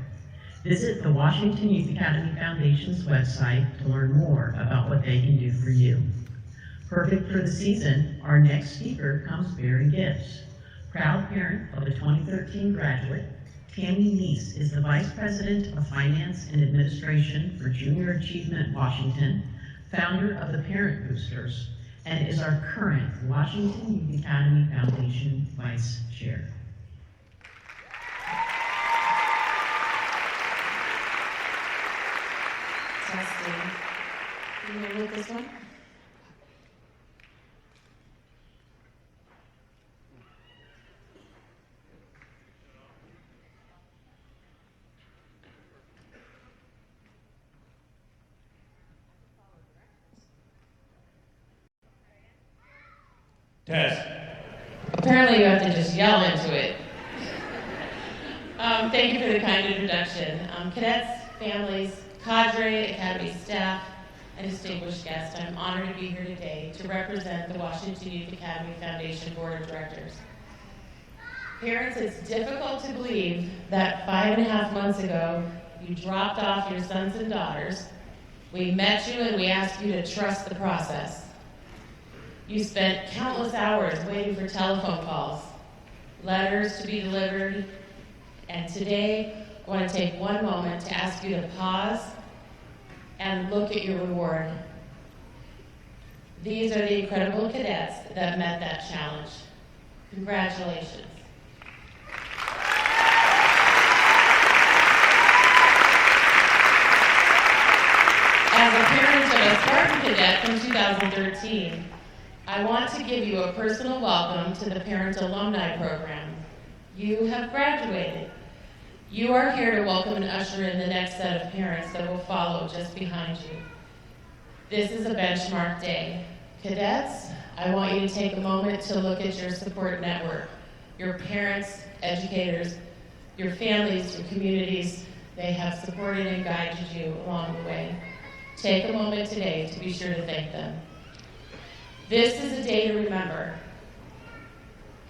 Visit the Washington Youth Academy Foundation's website to learn more about what they can do for you. Perfect for the season, our next speaker comes bearing gifts. Proud parent of a 2013 graduate, Tammy Neese is the Vice President of Finance and Administration for Junior Achievement Washington, founder of the Parent Boosters, and is our current Washington Youth Academy Foundation Vice Chair. Testing. You want to look this one? Test. Apparently you have to just yell into it. Thank you for the kind introduction. Cadets, families, cadre, academy staff, and distinguished guests, I'm honored to be here today to represent the Washington Youth Academy Foundation Board of Directors. Parents, it's difficult to believe that 5.5 months ago, you dropped off your sons and daughters. We met you and we asked you to trust the process. You spent countless hours waiting for telephone calls, letters to be delivered, and today I want to take one moment to ask you to pause and look at your reward. These are the incredible cadets that met that challenge. Congratulations. As a parent of a Spartan cadet from 2013, I want to give you a personal welcome to the Parent Alumni Program. You have graduated. You are here to welcome and usher in the next set of parents that will follow just behind you. This is a benchmark day. Cadets, I want you to take a moment to look at your support network, your parents, educators, your families, your communities. They have supported and guided you along the way. Take a moment today to be sure to thank them. This is a day to remember.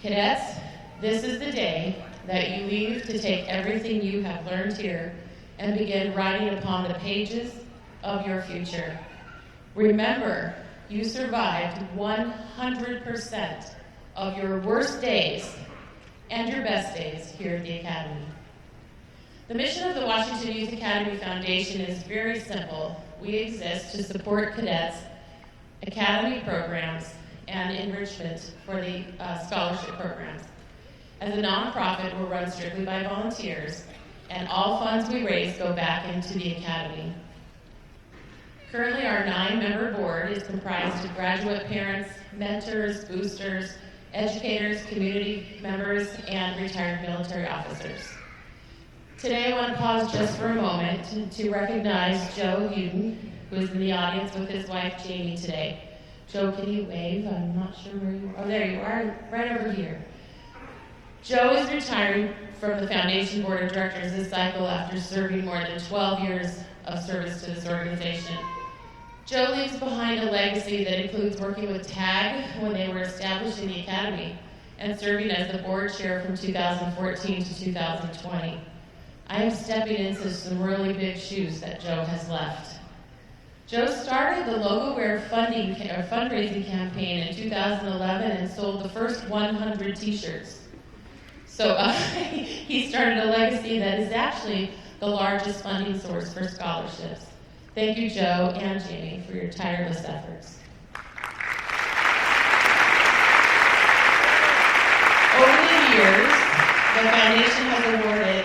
Cadets, this is the day that you leave to take everything you have learned here and begin writing upon the pages of your future. Remember, you survived 100% of your worst days and your best days here at the Academy. The mission of the Washington Youth Academy Foundation is very simple. We exist to support cadets, academy programs, and enrichment for the scholarship programs. As a nonprofit, we're run strictly by volunteers, and all funds we raise go back into the Academy. Currently, our 9-member board is comprised of graduate parents, mentors, boosters, educators, community members, and retired military officers. Today, I want to pause just for a moment to recognize Joe Uden, who is in the audience with his wife, Jamie, today. Joe, can you wave? I'm not sure where you are. Oh, there you are, right over here. Joe is retiring from the Foundation Board of Directors this cycle after serving more than 12 years of service to this organization. Joe leaves behind a legacy that includes working with TAG when they were established in the Academy and serving as the board chair from 2014 to 2020. I am stepping into some really big shoes that Joe has left. Joe started the LogoWear fundraising campaign in 2011 and sold the first 100 t-shirts. So he started a legacy that is actually the largest funding source for scholarships. Thank you, Joe and Jamie, for your tireless efforts. Over the years, the foundation has awarded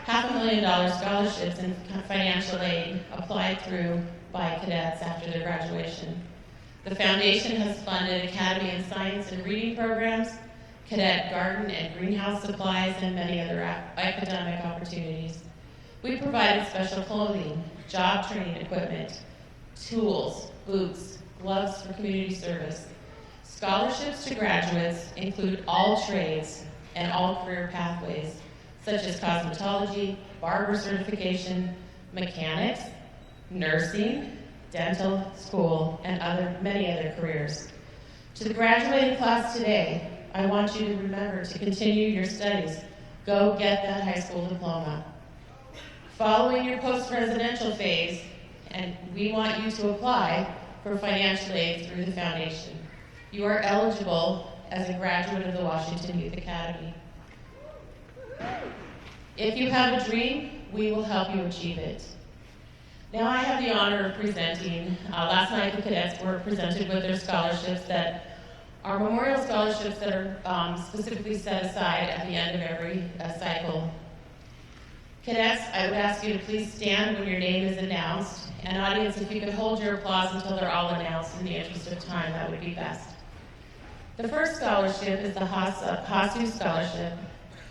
$500,000 scholarships and financial aid applied through by cadets after their graduation. The foundation has funded Academy in Science and Reading programs, cadet garden and greenhouse supplies, and many other academic opportunities. We provided special clothing, job training equipment, tools, boots, gloves for community service. Scholarships to graduates include all trades and all career pathways, such as cosmetology, barber certification, mechanics, nursing, dental, school, and many other careers. To the graduating class today, I want you to remember to continue your studies. Go get that high school diploma. Following your post-residential phase, and we want you to apply for financial aid through the foundation. You are eligible as a graduate of the Washington Youth Academy. If you have a dream, we will help you achieve it. Now I have the honor of presenting, last night the cadets were presented with their scholarships that are memorial scholarships that are specifically set aside at the end of every cycle. Cadets, I would ask you to please stand when your name is announced. And audience, if you could hold your applause until they're all announced in the interest of time, that would be best. The first scholarship is the HASU Scholarship.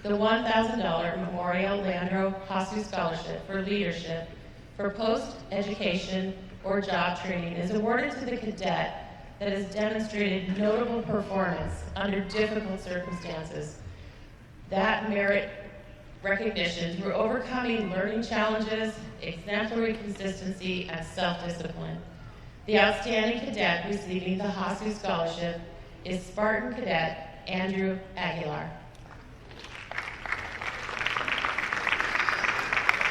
The $1,000 Memorial Landro HASU Scholarship for Leadership for post-education or job training is awarded to the cadet that has demonstrated notable performance under difficult circumstances. That merit recognition through overcoming learning challenges, exemplary consistency, and self-discipline. The outstanding cadet receiving the HASU Scholarship is Spartan Cadet Andrew Aguilar.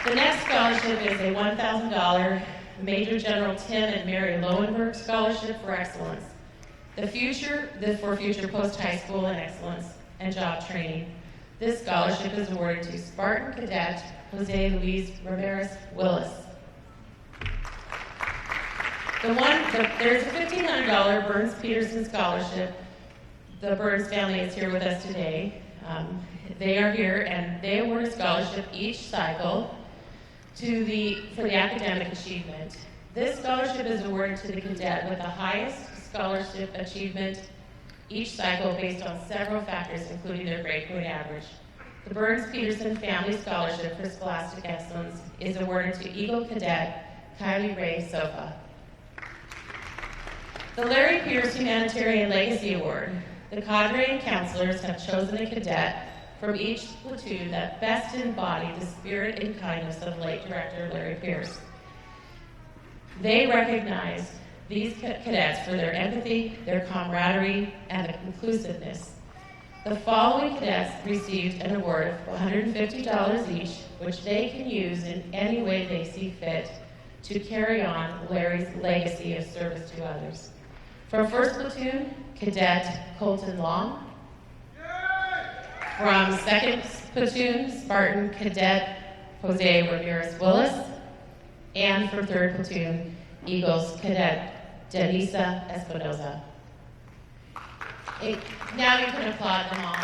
The next scholarship is a $1,000 Major General Tim and Mary Lowenberg Scholarship for Excellence. For future post-high school and excellence and job training. This scholarship is awarded to Spartan Cadet Jose Luis Ramirez Willis. There's a $1,500 Burns Peterson Scholarship. The Burns family is here with us today. They are here and they award a scholarship each cycle for the academic achievement. This scholarship is awarded to the cadet with the highest scholarship achievement each cycle based on several factors, including their grade point average. The Burns-Peterson Family Scholarship for Scholastic Excellence is awarded to Eagle Cadet Kylie Ray Sofa. The Larry Pierce Humanitarian Legacy Award. The cadre and counselors have chosen a cadet from each platoon that best embodied the spirit and kindness of late Director Larry Pierce. They recognize these cadets for their empathy, their camaraderie, and their inclusiveness. The following cadets received an award of $150 each, which they can use in any way they see fit to carry on Larry's legacy of service to others. From 1st Platoon, Cadet Colton Long. From 2nd Platoon, Spartan Cadet Jose Ramirez Willis. And from 3rd Platoon, Eagles Cadet Denisa Espinoza. Now you can applaud them all.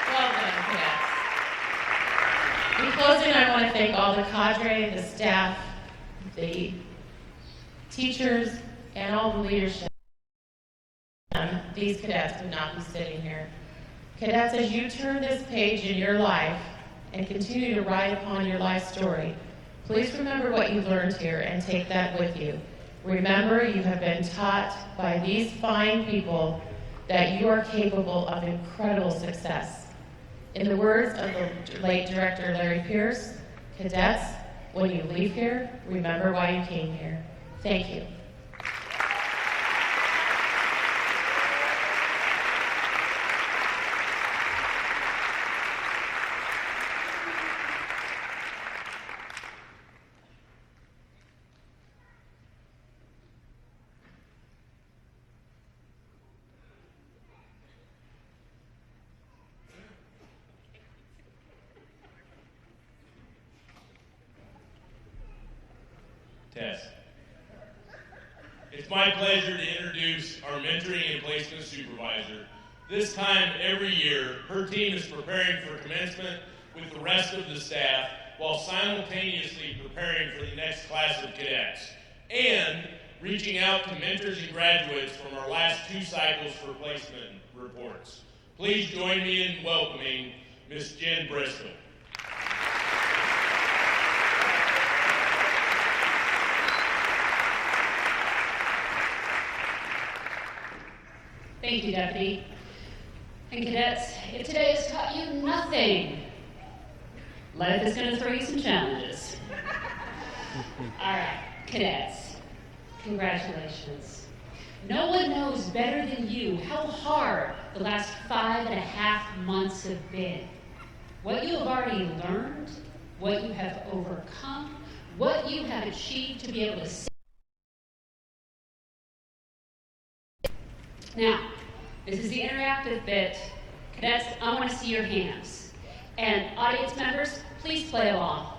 Well done, cadets. In closing, I want to thank all the cadre, the staff, the teachers, and all the leadership. These cadets would not be sitting here. Cadets, as you turn this page in your life and continue to write upon your life story, please remember what you learned here and take that with you. Remember, you have been taught by these fine people that you are capable of incredible success. In the words of the late Director Larry Pierce, cadets, when you leave here, remember why you came here. Thank you. Tess. It's my pleasure to introduce our mentoring and placement supervisor. This time every year, her team is preparing for commencement with the rest of the staff while simultaneously preparing for the next class of cadets and reaching out to mentors and graduates from our last 2 cycles for placement reports. Please join me in welcoming Ms. Jen Bristol. Thank you, Deputy. And cadets, if today has taught you nothing, life is going to throw you some challenges. All right, cadets, congratulations. No one knows better than you how hard the last 5.5 months have been. What you have already learned, what you have overcome, what you have achieved to be able to say. Now, this is the interactive bit. Cadets, I want to see your hands. And audience members, please play along.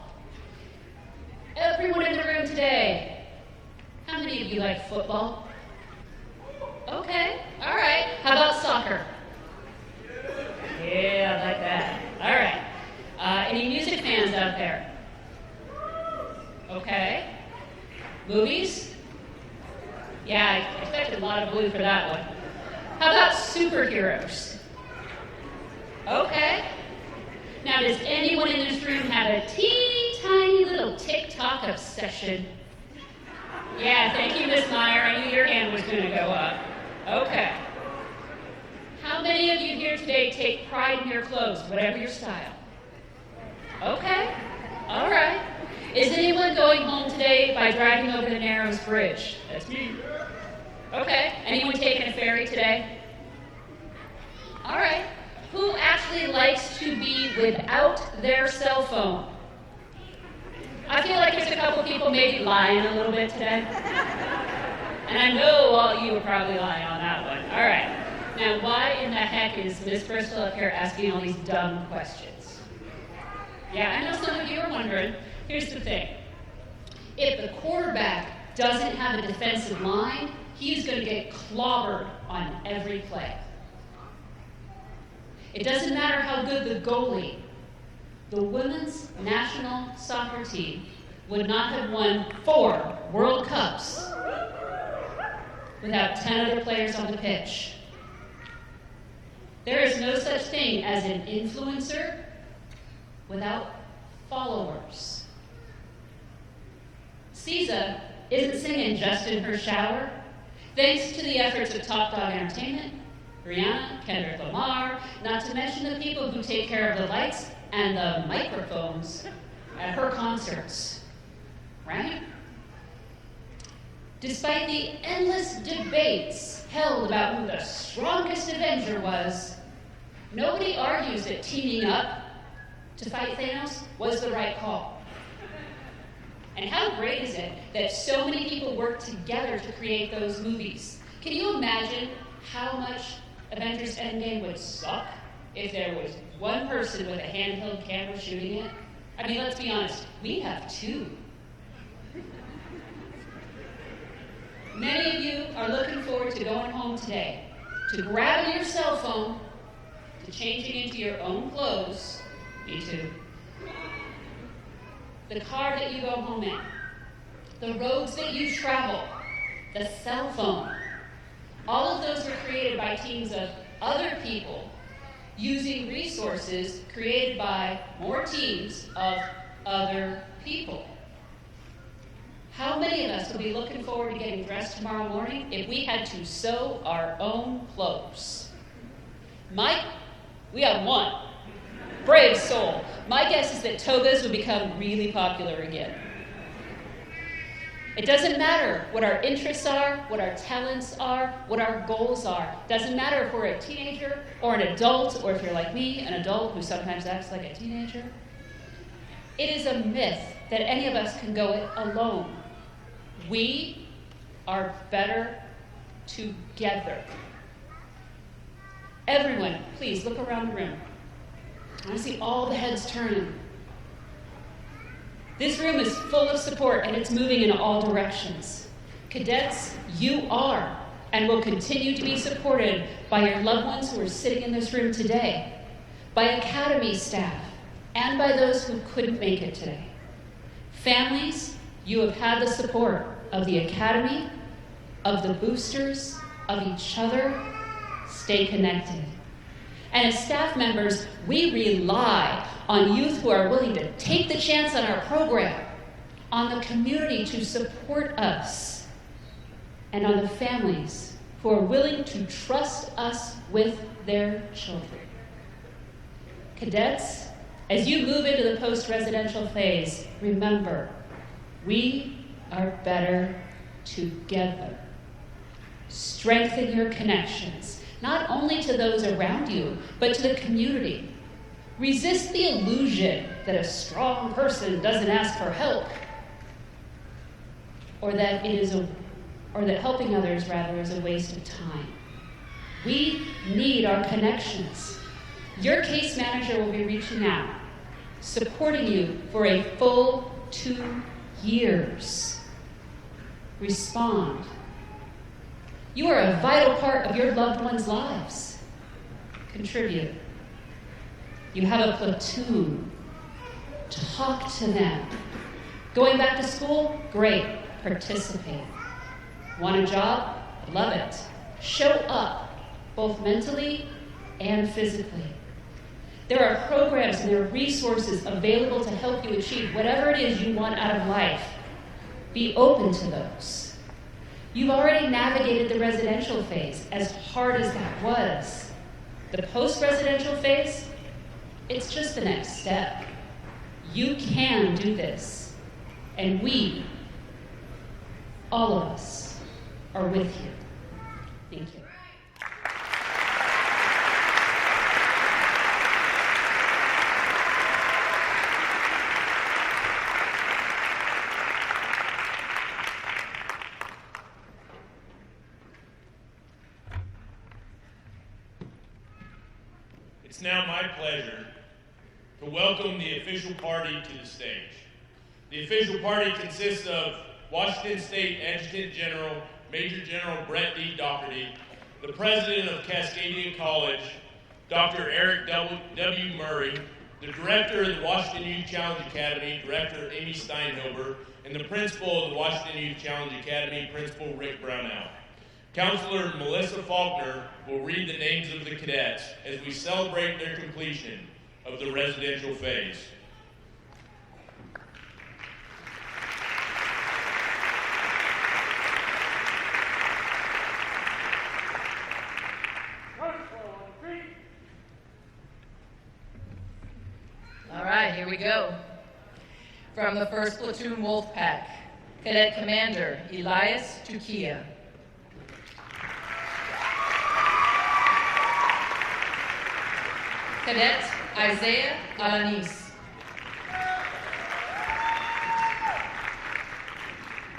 Everyone in the room today, how many of you like football? Okay, all right. How about soccer? Yeah, I like that. All right. Any music fans out there? Okay. Movies? Yeah, I expected a lot of blue for that one. How about superheroes? Okay. Now, does anyone in this room have a teeny tiny little TikTok obsession? Yeah, thank you, Miss Meyer. I knew your hand was going to go up. Okay. How many of you here today take pride in your clothes, whatever your style? Okay. All right. Is anyone going home today by driving over the Narrows Bridge? That's me. Okay. Anyone taking a ferry today? All right. Who actually likes to be without their cell phone? I feel like there's a couple people maybe lying a little bit today. And I know all you are probably lying on that one. All right. Now, why in the heck is Miss Bristol up here asking all these dumb questions? Yeah, I know some of you are wondering. Here's the thing. If the quarterback doesn't have a defensive line, he's going to get clobbered on every play. It doesn't matter how good the goalie. The women's national soccer team would not have won 4 World Cups without 10 other players on the pitch. There is no such thing as an influencer without followers. Caesar isn't singing just in her shower. Thanks to the efforts of Top Dog Entertainment, Rihanna, Kendrick Lamar, not to mention the people who take care of the lights and the microphones at her concerts, right? Despite the endless debates held about who the strongest Avenger was, nobody argues that teaming up to fight Thanos was the right call. And how great is it that so many people worked together to create those movies? Can you imagine how much Avengers Endgame would suck if there was one person with a handheld camera shooting it? I mean, let's be honest, we have 2. Many of you are looking forward to going home today, to grabbing your cell phone, to changing into your own clothes. Me too. The car that you go home in, the roads that you travel, the cell phone. All of those were created by teams of other people using resources created by more teams of other people. How many of us would be looking forward to getting dressed tomorrow morning if we had to sew our own clothes? Mike, we have one. Brave soul. My guess is that togas would become really popular again. It doesn't matter what our interests are, what our talents are, what our goals are. Doesn't matter if we're a teenager or an adult, or if you're like me, an adult who sometimes acts like a teenager. It is a myth that any of us can go it alone. We are better together. Everyone, please look around the room. I want to see all the heads turning. This room is full of support and it's moving in all directions. Cadets, you are and will continue to be supported by your loved ones who are sitting in this room today, by Academy staff, and by those who couldn't make it today. Families, you have had the support of the Academy, of the boosters, of each other. Stay connected. And as staff members, we rely on youth who are willing to take the chance on our program, on the community to support us, and on the families who are willing to trust us with their children. Cadets, as you move into the post-residential phase, remember, we are better together. Strengthen your connections, not only to those around you, but to the community. Resist the illusion that a strong person doesn't ask for help, or that helping others rather is a waste of time. We need our connections. Your case manager will be reaching out, supporting you for a full 2 years. Respond. You are a vital part of your loved ones' lives. Contribute. You have a platoon. Talk to them. Going back to school? Great. Participate. Want a job? Love it. Show up, both mentally and physically. There are programs and there are resources available to help you achieve whatever it is you want out of life. Be open to those. You've already navigated the residential phase, as hard as that was. The post-residential phase, it's just the next step. You can do this. And we, all of us, are with you. Thank you. It's now my pleasure to welcome the official party to the stage. The official party consists of Washington State Adjutant General, Major General Brett D. Doherty, the President of Cascadian College, Dr. Eric W. Murray, the Director of the Washington Youth Challenge Academy, Director Amy Steinhober, and the Principal of the Washington Youth Challenge Academy, Principal Rick Brownell. Counselor Melissa Faulkner will read the names of the cadets as we celebrate their completion of the residential phase. All right, here we go. From the 1st Platoon Wolfpack, Cadet Commander Elias Tukia. Cadet Isaiah Alanis.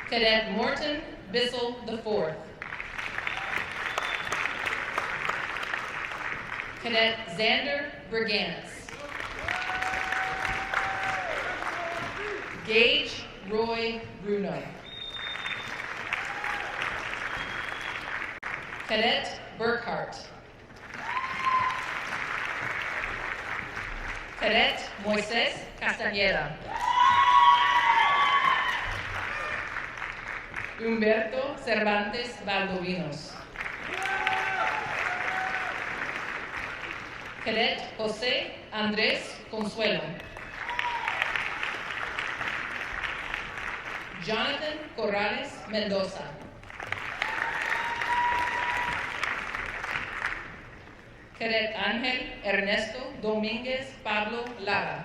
Cadet Morton Bissell IV. Cadet Xander Brigance. Gage Roy Bruno. Cadet Burkhart. Cadet Moises Castañeda. Humberto Cervantes Valdovinos. Cadet José Andrés Consuelo. Jonathan Corrales Mendoza. Cadet Ángel Ernesto Domínguez Pablo Lara.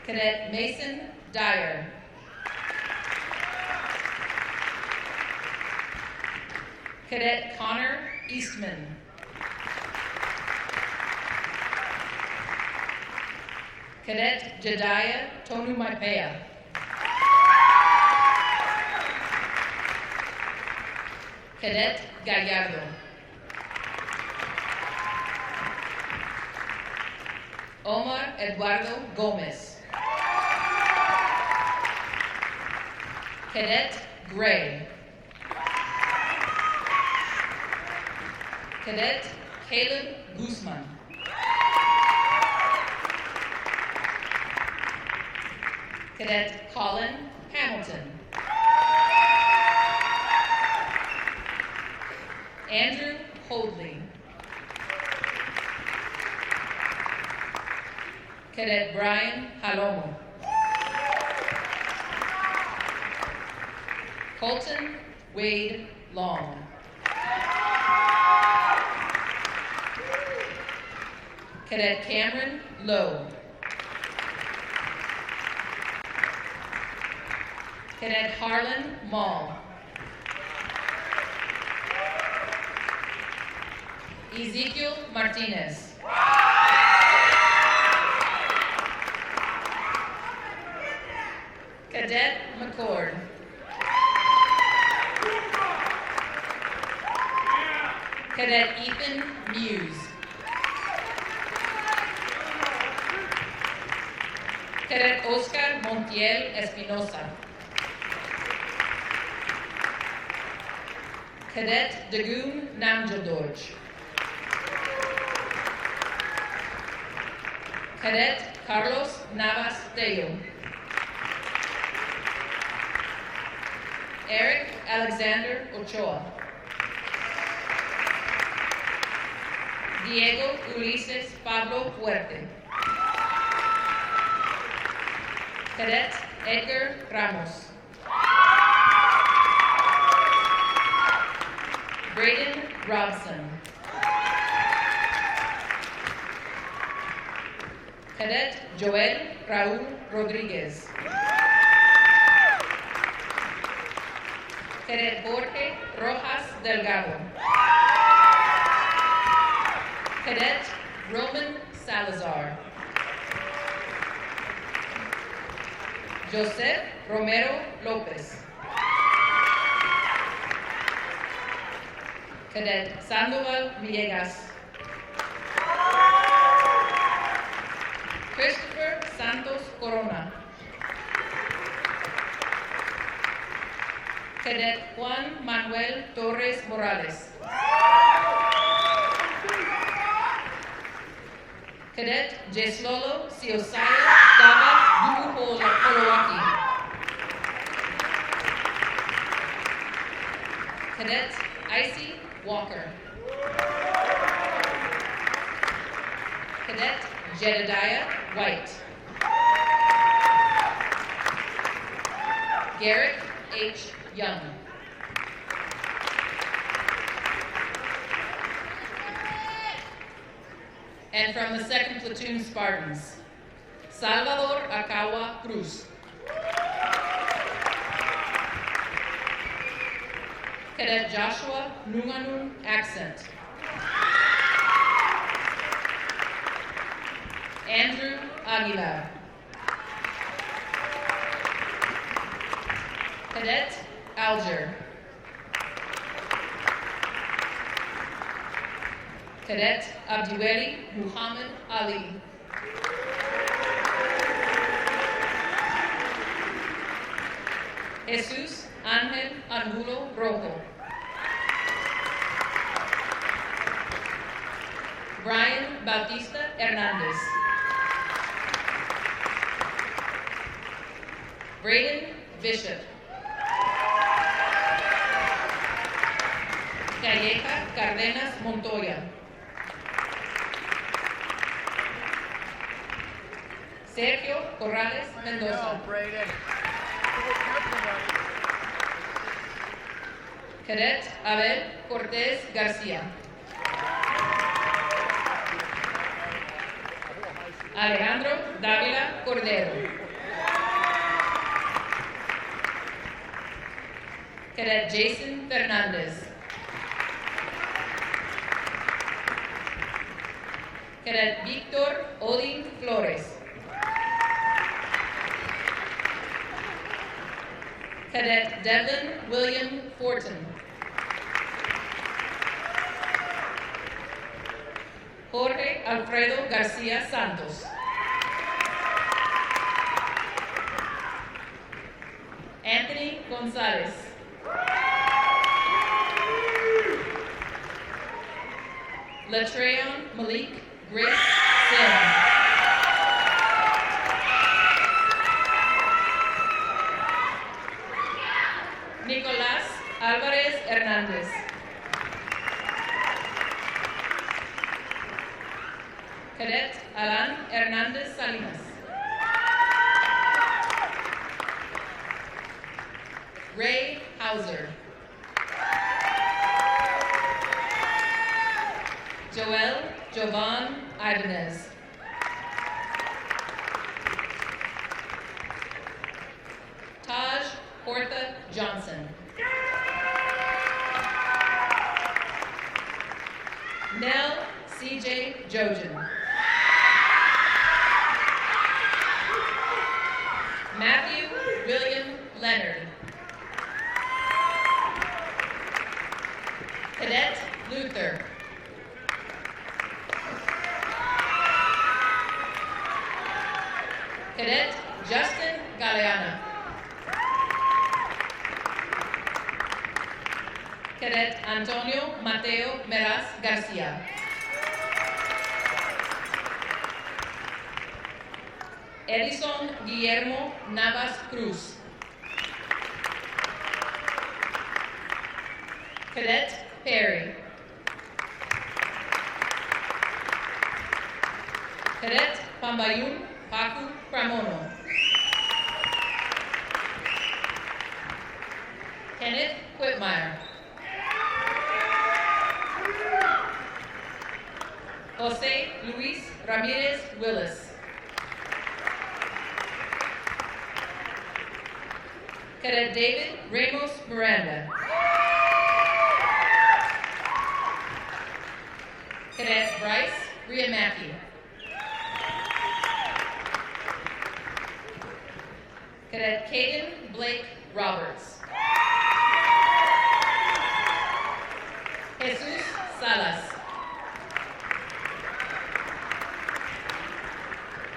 Cadet Mason Dyer. Cadet Connor Eastman. Cadet Jediah Tonumaipea. Cadet Gallardo. Omar Eduardo Gomez. Cadet Gray. Cadet Caleb Guzman. Cadet Colin Hamilton. Andrew Hoadley. Cadet Brian Halomo. Colton Wade Long. Cadet Cameron Lowe. Cadet Harlan Mall. Ezekiel Martinez. Cadet McCord. Cadet Ethan Muse. Cadet Oscar Montiel Espinosa. Cadet Dagoon Namjadorj. Cadet Carlos Navas Tello. Eric Alexander Ochoa. Diego Ulises Pablo Huerte. Cadet Edgar Ramos. Braden Robson. Cadet Joel Raúl Rodríguez. Cadet Jorge Rojas Delgado. Cadet Roman Salazar. Joseph Romero Lopez. Cadet Sandoval Villegas. Christopher Santos Corona. Cadet Juan Manuel Torres Morales. Cadet Jeslolo Siosaya Dava Duhulowaki. Cadet Icy Walker. Cadet Jedediah White. Garrett H. Young. And from the 2nd Platoon Spartans, Salvador Acawa Cruz. Cadet Joshua Nunganun Accent. Andrew Aguilar. Cadet Alger. Cadet Abdiweli Muhammad Ali. Jesus Ángel Angulo Rojo. Brian Bautista Hernandez. Braden Bishop. Calleja Cardenas Montoya. Sergio Corrales Mendoza. Cadet Abel Cortés García. Alejandro Dávila Cordero. Cadet Jason Fernandez. Cadet Víctor Odin Flores. Cadet Devin William Fortin. Jorge Alfredo García Santos. Anthony Gonzalez. Latreon Malik Grace Sims. Nicolás Álvarez Hernández. Cadet Alan Hernández Salinas. Ray Hauser. Joel Jovan Ibanez. Taj Hortha Johnson. Nell C.J. Jojen. Matthew William Leonard. Cadet Luther. Cadet Justin Galeana. Cadet Antonio Mateo Meraz Garcia. Edison Guillermo Navas Cruz. Cadet Perry. Cadet Pambayun Paku Pramono. Kenneth Whitmire. Jose Luis Ramirez Willis. Cadet David Ramos Miranda. Cadet Bryce Riamaki. Cadet Caden Blake Roberts. Jesus Salas.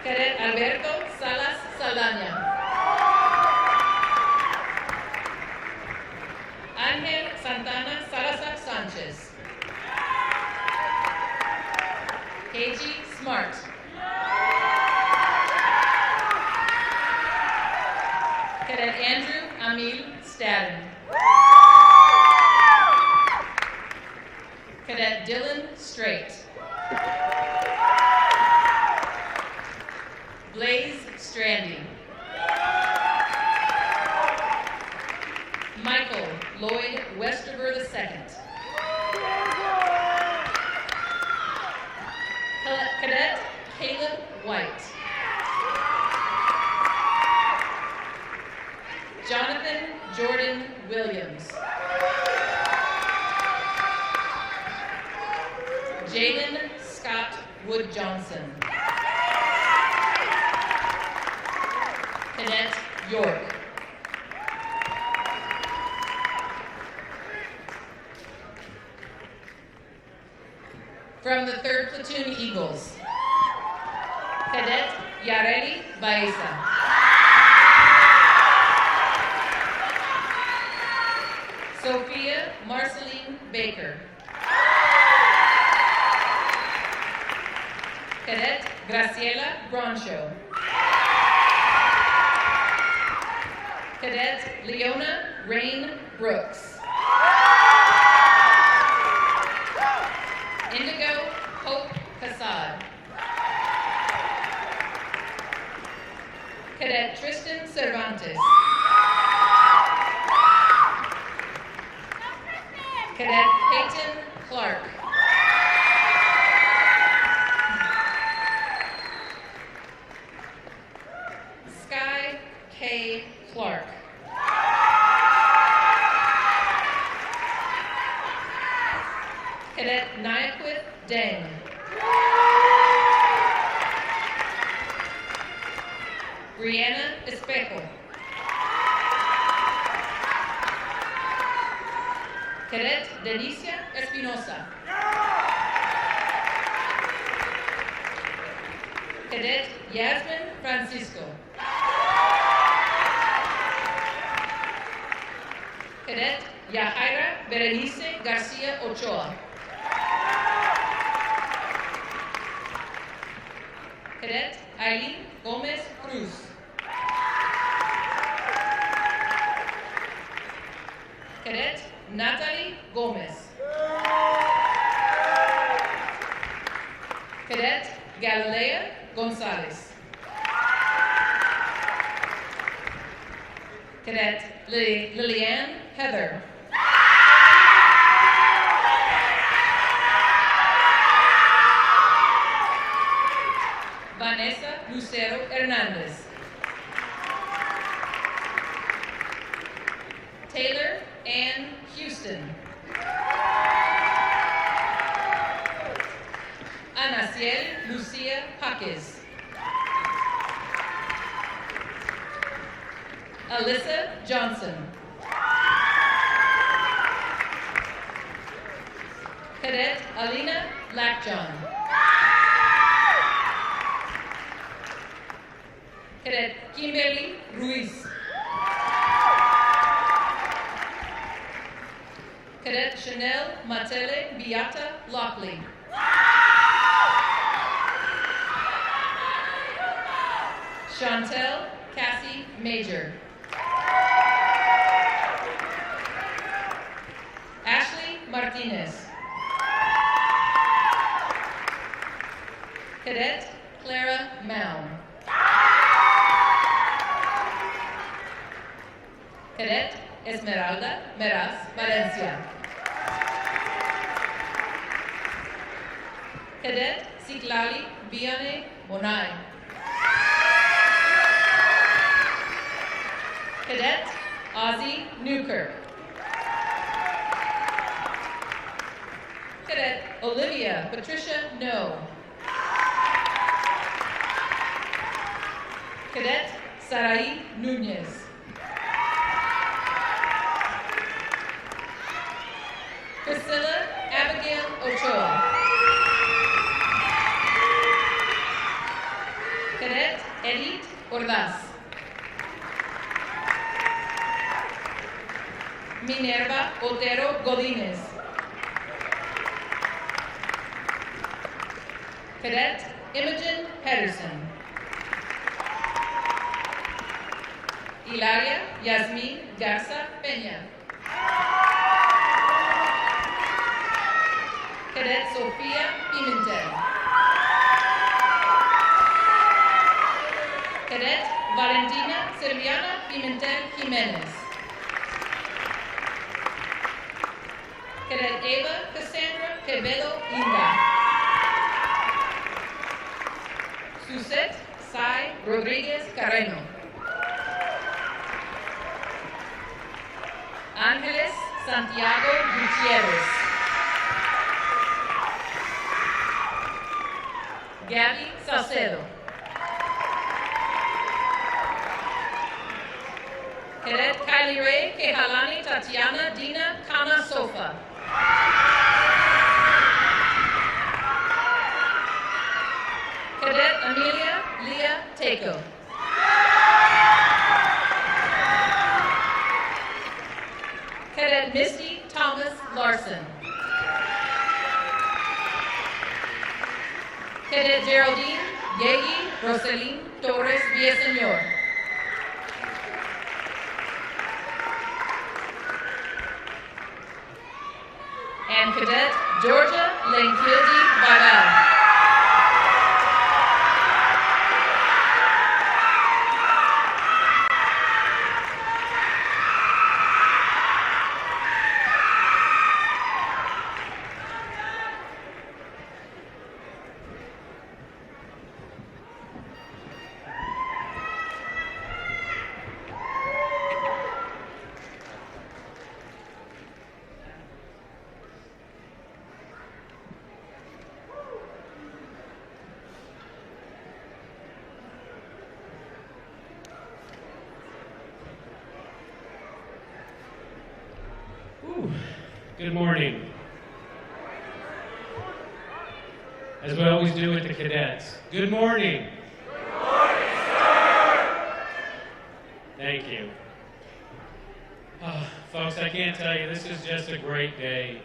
Cadet Alberto Salas Saldaña. Ángel Santana Salazar Sanchez. KG Smart. Cadet Andrew Amil Stadden. Cadet Dylan Strait. Blaze Strandy. Michael Lloyd Westover II. Cadet Caleb White. Jonathan Jordan Williams. Jalen Scott Wood Johnson. Cadet York. From the 3rd Platoon Eagles, Cadet Yareli Baeza. Sophia Marceline Baker. Cadet Graciela Broncho. Cadet Leona Rain Brooks. Indigo Hope Casad. Cadet Tristan Cervantes. Cadet Peyton Clark. Sky K. Clark. Cadet Nyaquith Deng. Brianna Espejo. Cadet Delicia Espinosa. Cadet Yasmin Francisco. Cadet Yahaira Berenice Garcia Ochoa. Cadet Aileen Gomez Cruz. Cadet Natalie Gomez. Cadet Galilea Gonzalez. Cadet Liliane Heather. Vanessa Lucero Hernandez. Taylor Ann Houston. Anaciel Lucia Jaques. Alyssa Johnson. Cadet Alina Blackjohn. Cadet Kimberly Ruiz. Cadet Chanel Matele Beata Lockley. Chantel Cassie Major. Ashley Martinez. Cadet Clara Malm. Cadet Esmeralda Meraz Valencia. Cadet Citlali Viane Bonai. Cadet Ozzie Newkirk. Cadet Olivia Patricia No. Cadet Sarai Nunez. Priscilla Abigail Ochoa. Cadet Edith Ordaz. Minerva Otero Godínez. Cadet Imogen Pedersen. Hilaria Yasmin Garza Peña. Cadet Sofía Pimentel. Cadet Valentina Silviana Pimentel Jiménez. Cadet Eva Cassandra Quevedo Inda. Suzette Sai Rodríguez Carreno. Ángeles Santiago Gutierrez. Gabby Salcedo. Cadet Kylie Ray Kehalani Tatiana Dina Kama Sofa. Cadet Amelia Leah Teco. Cadet Misty Thomas Larson. Cadet Geraldine Yegi Roselyn Torres Villaseñor. And Cadet Georgia Lenkildi Vidal. Good morning. As we always do with the cadets. Good morning. Good morning, sir. Thank you. Folks, I can't tell you, this is just a great day.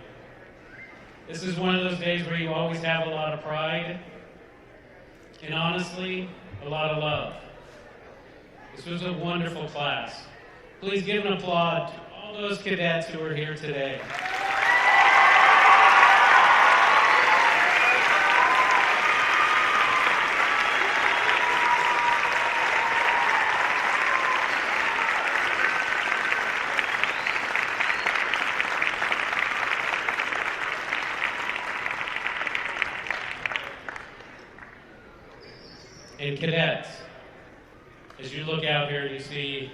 This is one of those days where you always have a lot of pride and honestly, a lot of love. This was a wonderful class. Please give an applaud to all those cadets who are here today. And cadets, as you look out here, you see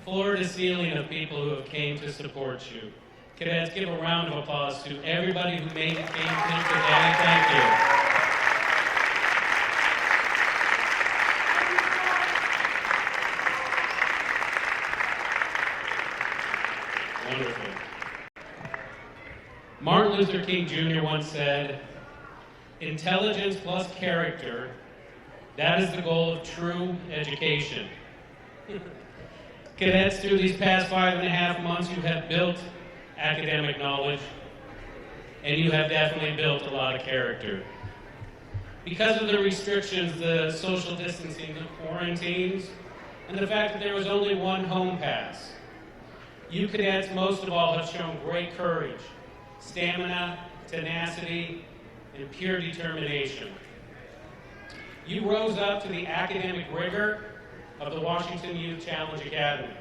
floor to ceiling of people who have came to support you. Cadets, give a round of applause to everybody who made it came to today. Thank you. Wonderful. Martin Luther King Jr. once said, "Intelligence plus character, that is the goal of true education." Cadets, through these past 5.5 months, you have built academic knowledge, and you have definitely built a lot of character. Because of the restrictions, the social distancing, the quarantines, and the fact that there was only one home pass, you cadets, most of all, have shown great courage, stamina, tenacity, and pure determination. You rose up to the academic rigor of the Washington Youth Challenge Academy.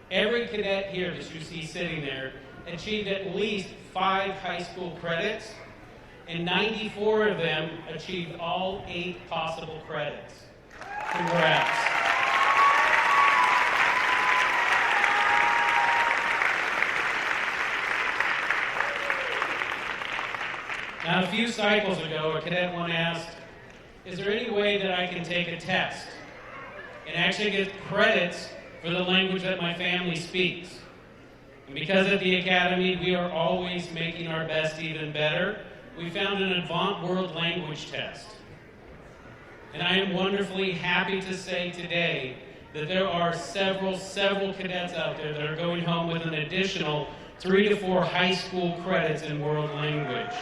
Every cadet here that you see sitting there achieved at least 5 high school credits, and 94 of them achieved all 8 possible credits. Congrats. Now, a few cycles ago, a cadet once asked, "Is there any way that I can take a test and actually get credits for the language that my family speaks?" And because at the Academy, we are always making our best even better, we found an advanced world language test. And I am wonderfully happy to say today that there are several cadets out there that are going home with an additional 3 to 4 high school credits in world language.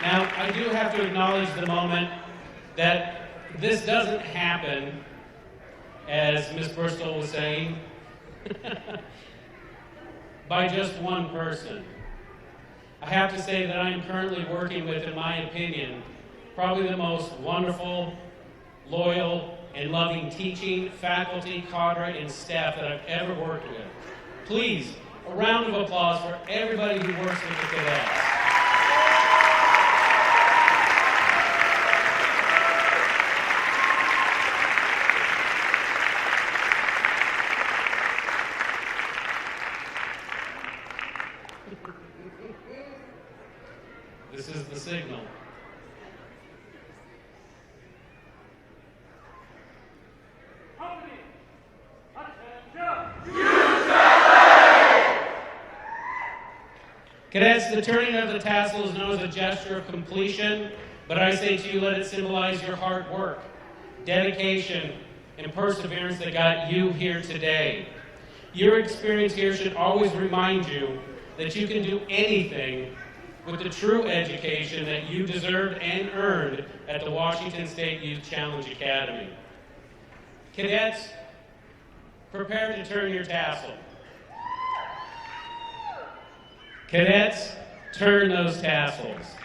Now, I do have to acknowledge the moment that this doesn't happen, as Ms. Bristol was saying, by just one person. I have to say that I am currently working with, in my opinion, probably the most wonderful, loyal, and loving teaching, faculty, cadre, and staff that I've ever worked with. Please, a round of applause for everybody who works with the cadets. This is the signal. Cadets, the turning of the tassel is known as a gesture of completion, but I say to you, let it symbolize your hard work, dedication, and perseverance that got you here today. Your experience here should always remind you that you can do anything with the true education that you deserved and earned at the Washington State Youth Challenge Academy. Cadets, prepare to turn your tassel. Cadets, turn those tassels.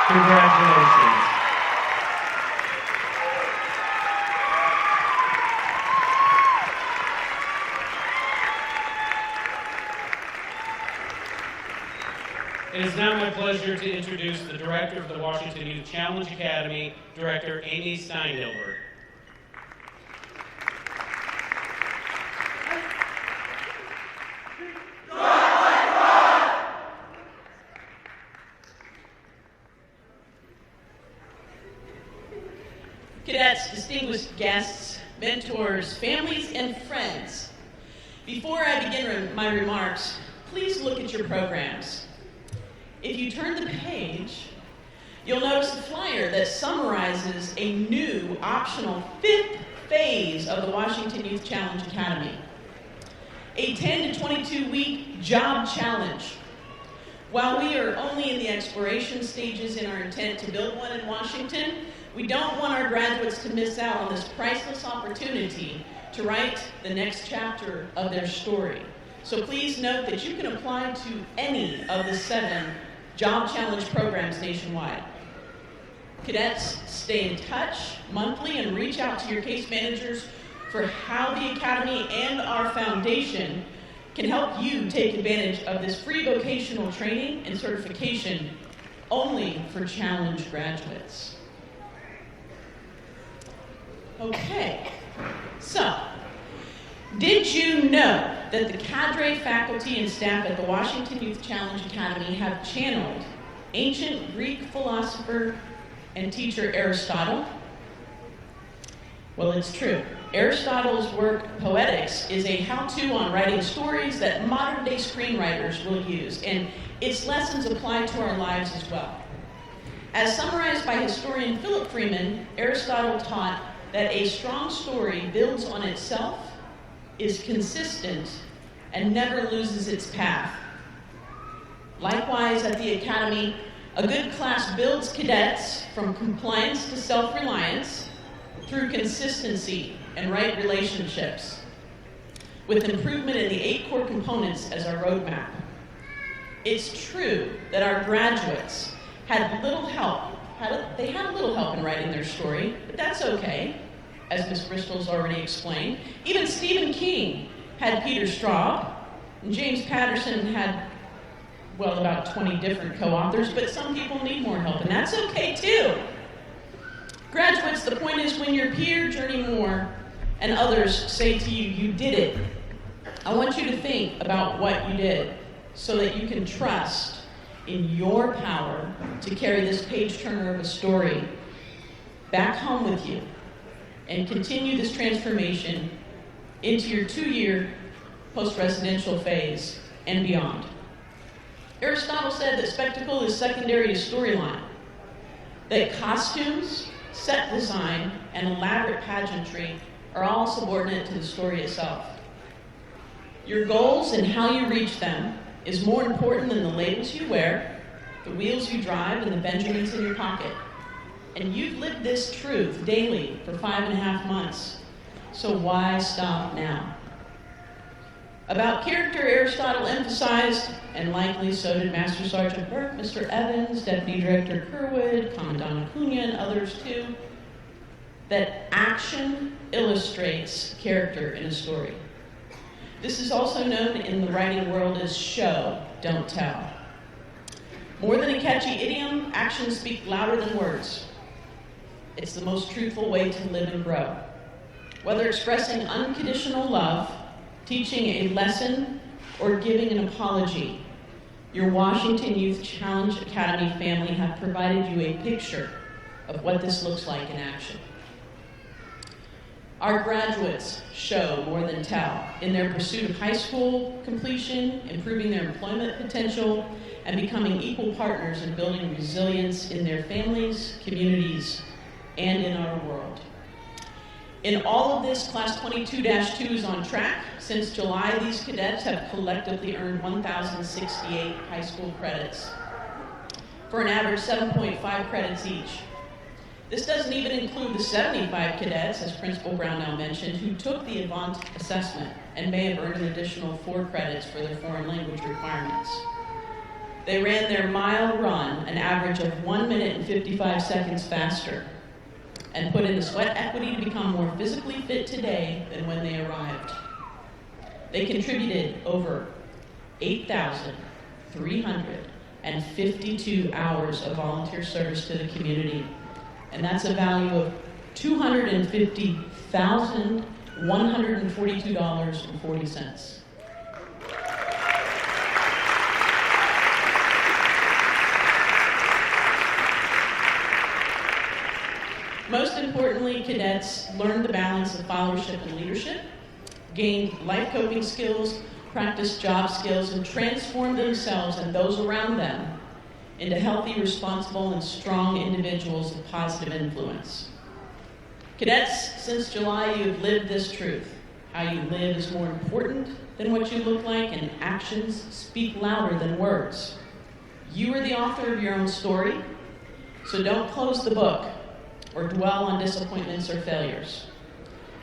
Congratulations. It is now my pleasure to introduce the director of the Washington Youth Challenge Academy, Director Amy Steinhilbert. Cadets, distinguished guests, mentors, families, and friends. Before I begin my remarks, please look at your programs. If you turn the page, you'll notice a flyer that summarizes a new optional 5th phase of the Washington Youth Challenge Academy. A 10 to 22-week job challenge. While we are only in the exploration stages in our intent to build one in Washington, we don't want our graduates to miss out on this priceless opportunity to write the next chapter of their story. So please note that you can apply to any of the 7 job challenge programs nationwide. Cadets, stay in touch monthly and reach out to your case managers for how the Academy and our foundation can help you take advantage of this free vocational training and certification only for Challenge graduates. Okay, so did you know that the cadre faculty and staff at the Washington Youth Challenge Academy have channeled ancient Greek philosopher and teacher Aristotle? Well, it's true. Aristotle's work, Poetics, is a how-to on writing stories that modern-day screenwriters will use, and its lessons apply to our lives as well. As summarized by historian Philip Freeman, Aristotle taught that a strong story builds on itself, is consistent, and never loses its path. Likewise, at the Academy, a good class builds cadets from compliance to self-reliance through consistency and right relationships, with improvement in the 8 core components as our roadmap. It's true that our graduates had little help. They had a little help in writing their story, but that's okay, as Ms. Bristol's already explained. Even Stephen King had Peter Straub, and James Patterson had, well, about 20 different co-authors, but some people need more help, and that's okay too. Graduates, the point is when your peer Journey Moore and others say to you, you did it, I want you to think about what you did so that you can trust in your power to carry this page turner of a story back home with you and continue this transformation into your 2-year post-residential phase and beyond. Aristotle said that spectacle is secondary to storyline, that costumes, set design, and elaborate pageantry are all subordinate to the story itself. Your goals and how you reach them is more important than the labels you wear, the wheels you drive, and the Benjamins in your pocket. And you've lived this truth daily for 5.5 months, so why stop now? About character, Aristotle emphasized, and likely so did Master Sergeant Burke, Mr. Evans, Deputy Director Kerwood, Commandant Acuna, and others too, that action illustrates character in a story. This is also known in the writing world as show, don't tell. More than a catchy idiom, actions speak louder than words. It's the most truthful way to live and grow. Whether expressing unconditional love, teaching a lesson, or giving an apology, your Washington Youth Challenge Academy family have provided you a picture of what this looks like in action. Our graduates show more than tell in their pursuit of high school completion, improving their employment potential, and becoming equal partners in building resilience in their families, communities, and in our world. In all of this, Class 22-2 is on track. Since July, these cadets have collectively earned 1,068 high school credits, for an average 7.5 credits each. This doesn't even include the 75 cadets, as Principal Brownell mentioned, who took the Avant assessment and may have earned an additional 4 credits for their foreign language requirements. They ran their mile run an average of 1 minute and 55 seconds faster, and put in the sweat equity to become more physically fit today than when they arrived. They contributed over 8,352 hours of volunteer service to the community, and that's a value of $250,142.40. Most importantly, cadets learned the balance of followership and leadership, gained life coping skills, practiced job skills, and transformed themselves and those around them into healthy, responsible, and strong individuals of positive influence. Cadets, since July, you have lived this truth. How you live is more important than what you look like, and actions speak louder than words. You are the author of your own story, so don't close the book or dwell on disappointments or failures.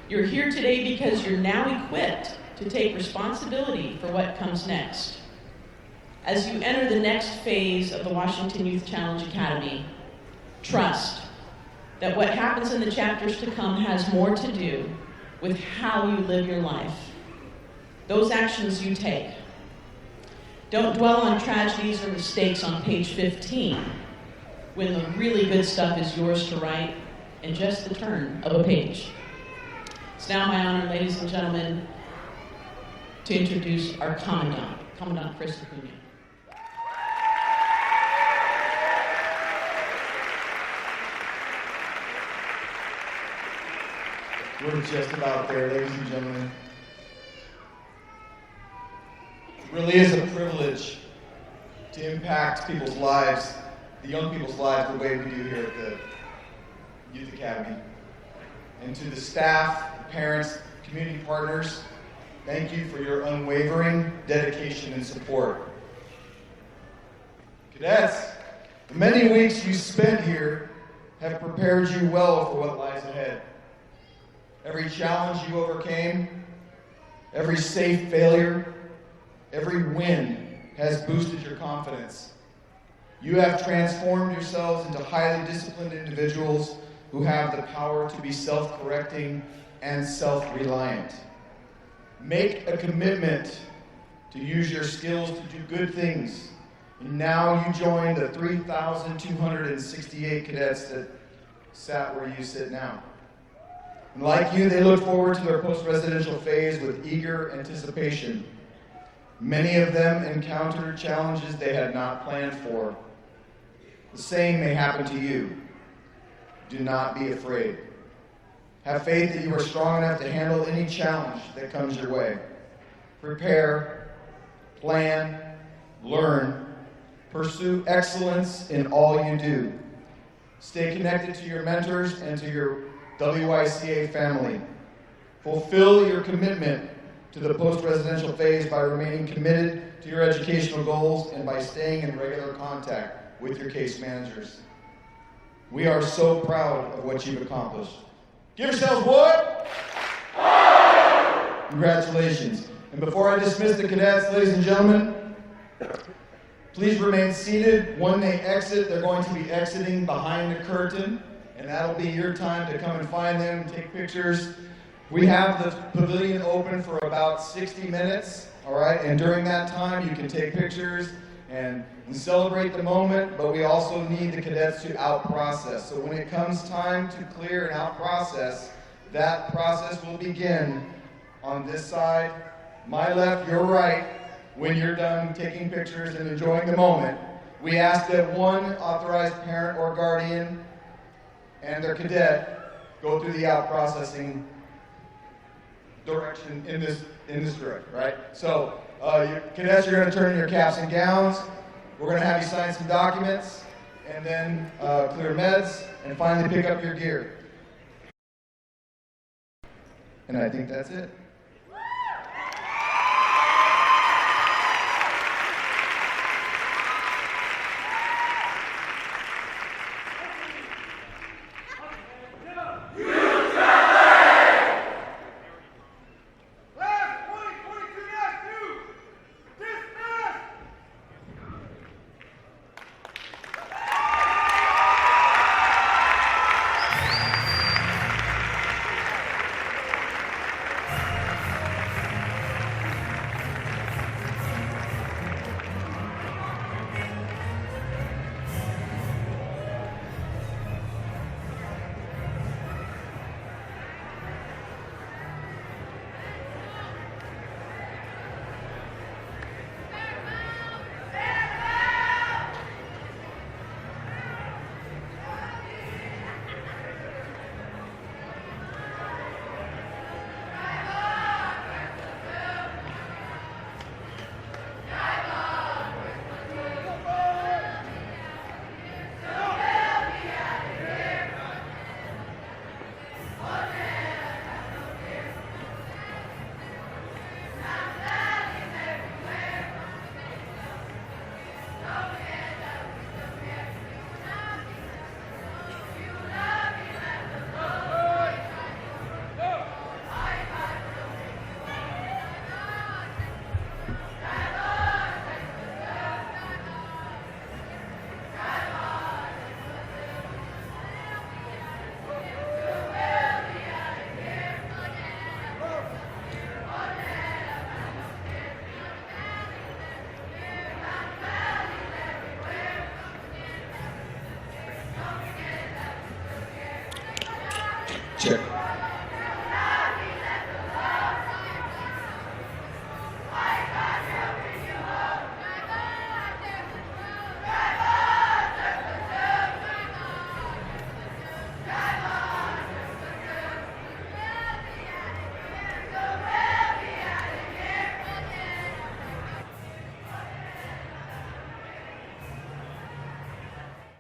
You're here today because you're now equipped to take responsibility for what comes next. As you enter the next phase of the Washington Youth Challenge Academy, trust that what happens in the chapters to come has more to do with how you live your life those actions you take. Don't dwell on tragedies or mistakes on page 15, when the really good stuff is yours to write in just the turn of a page. It's now my honor, ladies and gentlemen, to introduce our Commandant, Commandant Chris Acuna. We're just about there, ladies and gentlemen. It really is a privilege to impact people's lives, the young people's lives, the way we do here at the Youth Academy. And to the staff, the parents, community partners, thank you for your unwavering dedication and support. Cadets, the many weeks you spent here have prepared you well for what lies ahead. Every challenge you overcame, every safe failure, every win has boosted your confidence. You have transformed yourselves into highly disciplined individuals who have the power to be self-correcting and self-reliant. Make a commitment to use your skills to do good things. And now you join the 3,268 cadets that sat where you sit now. And like you, they look forward to their post-residential phase with eager anticipation. Many of them encountered challenges they had not planned for. The same may happen to you. Do not be afraid. Have faith that you are strong enough to handle any challenge that comes your way. Prepare, plan, learn, pursue excellence in all you do. Stay connected to your mentors and to your WICA family. Fulfill your commitment to the post-residential phase by remaining committed to your educational goals and by staying in regular contact with your case managers. We are so proud of what you've accomplished. Give yourselves what? Congratulations. And before I dismiss the cadets, ladies and gentlemen, please remain seated. When they exit, they're going to be exiting behind the curtain. And that'll be your time to come and find them and take pictures. We have the pavilion open for about 60 minutes, all right? And during that time, you can take pictures and celebrate the moment, but we also need the cadets to out-process. So when it comes time to clear and out-process, that process will begin on this side, my left, your right. When you're done taking pictures and enjoying the moment, we ask that one authorized parent or guardian and their cadet go through the out-processing direction in this direction, right? So, cadets, you're going to turn in your caps and gowns. We're going to have you sign some documents, and then clear meds, and finally pick up your gear. And I think that's it. Check.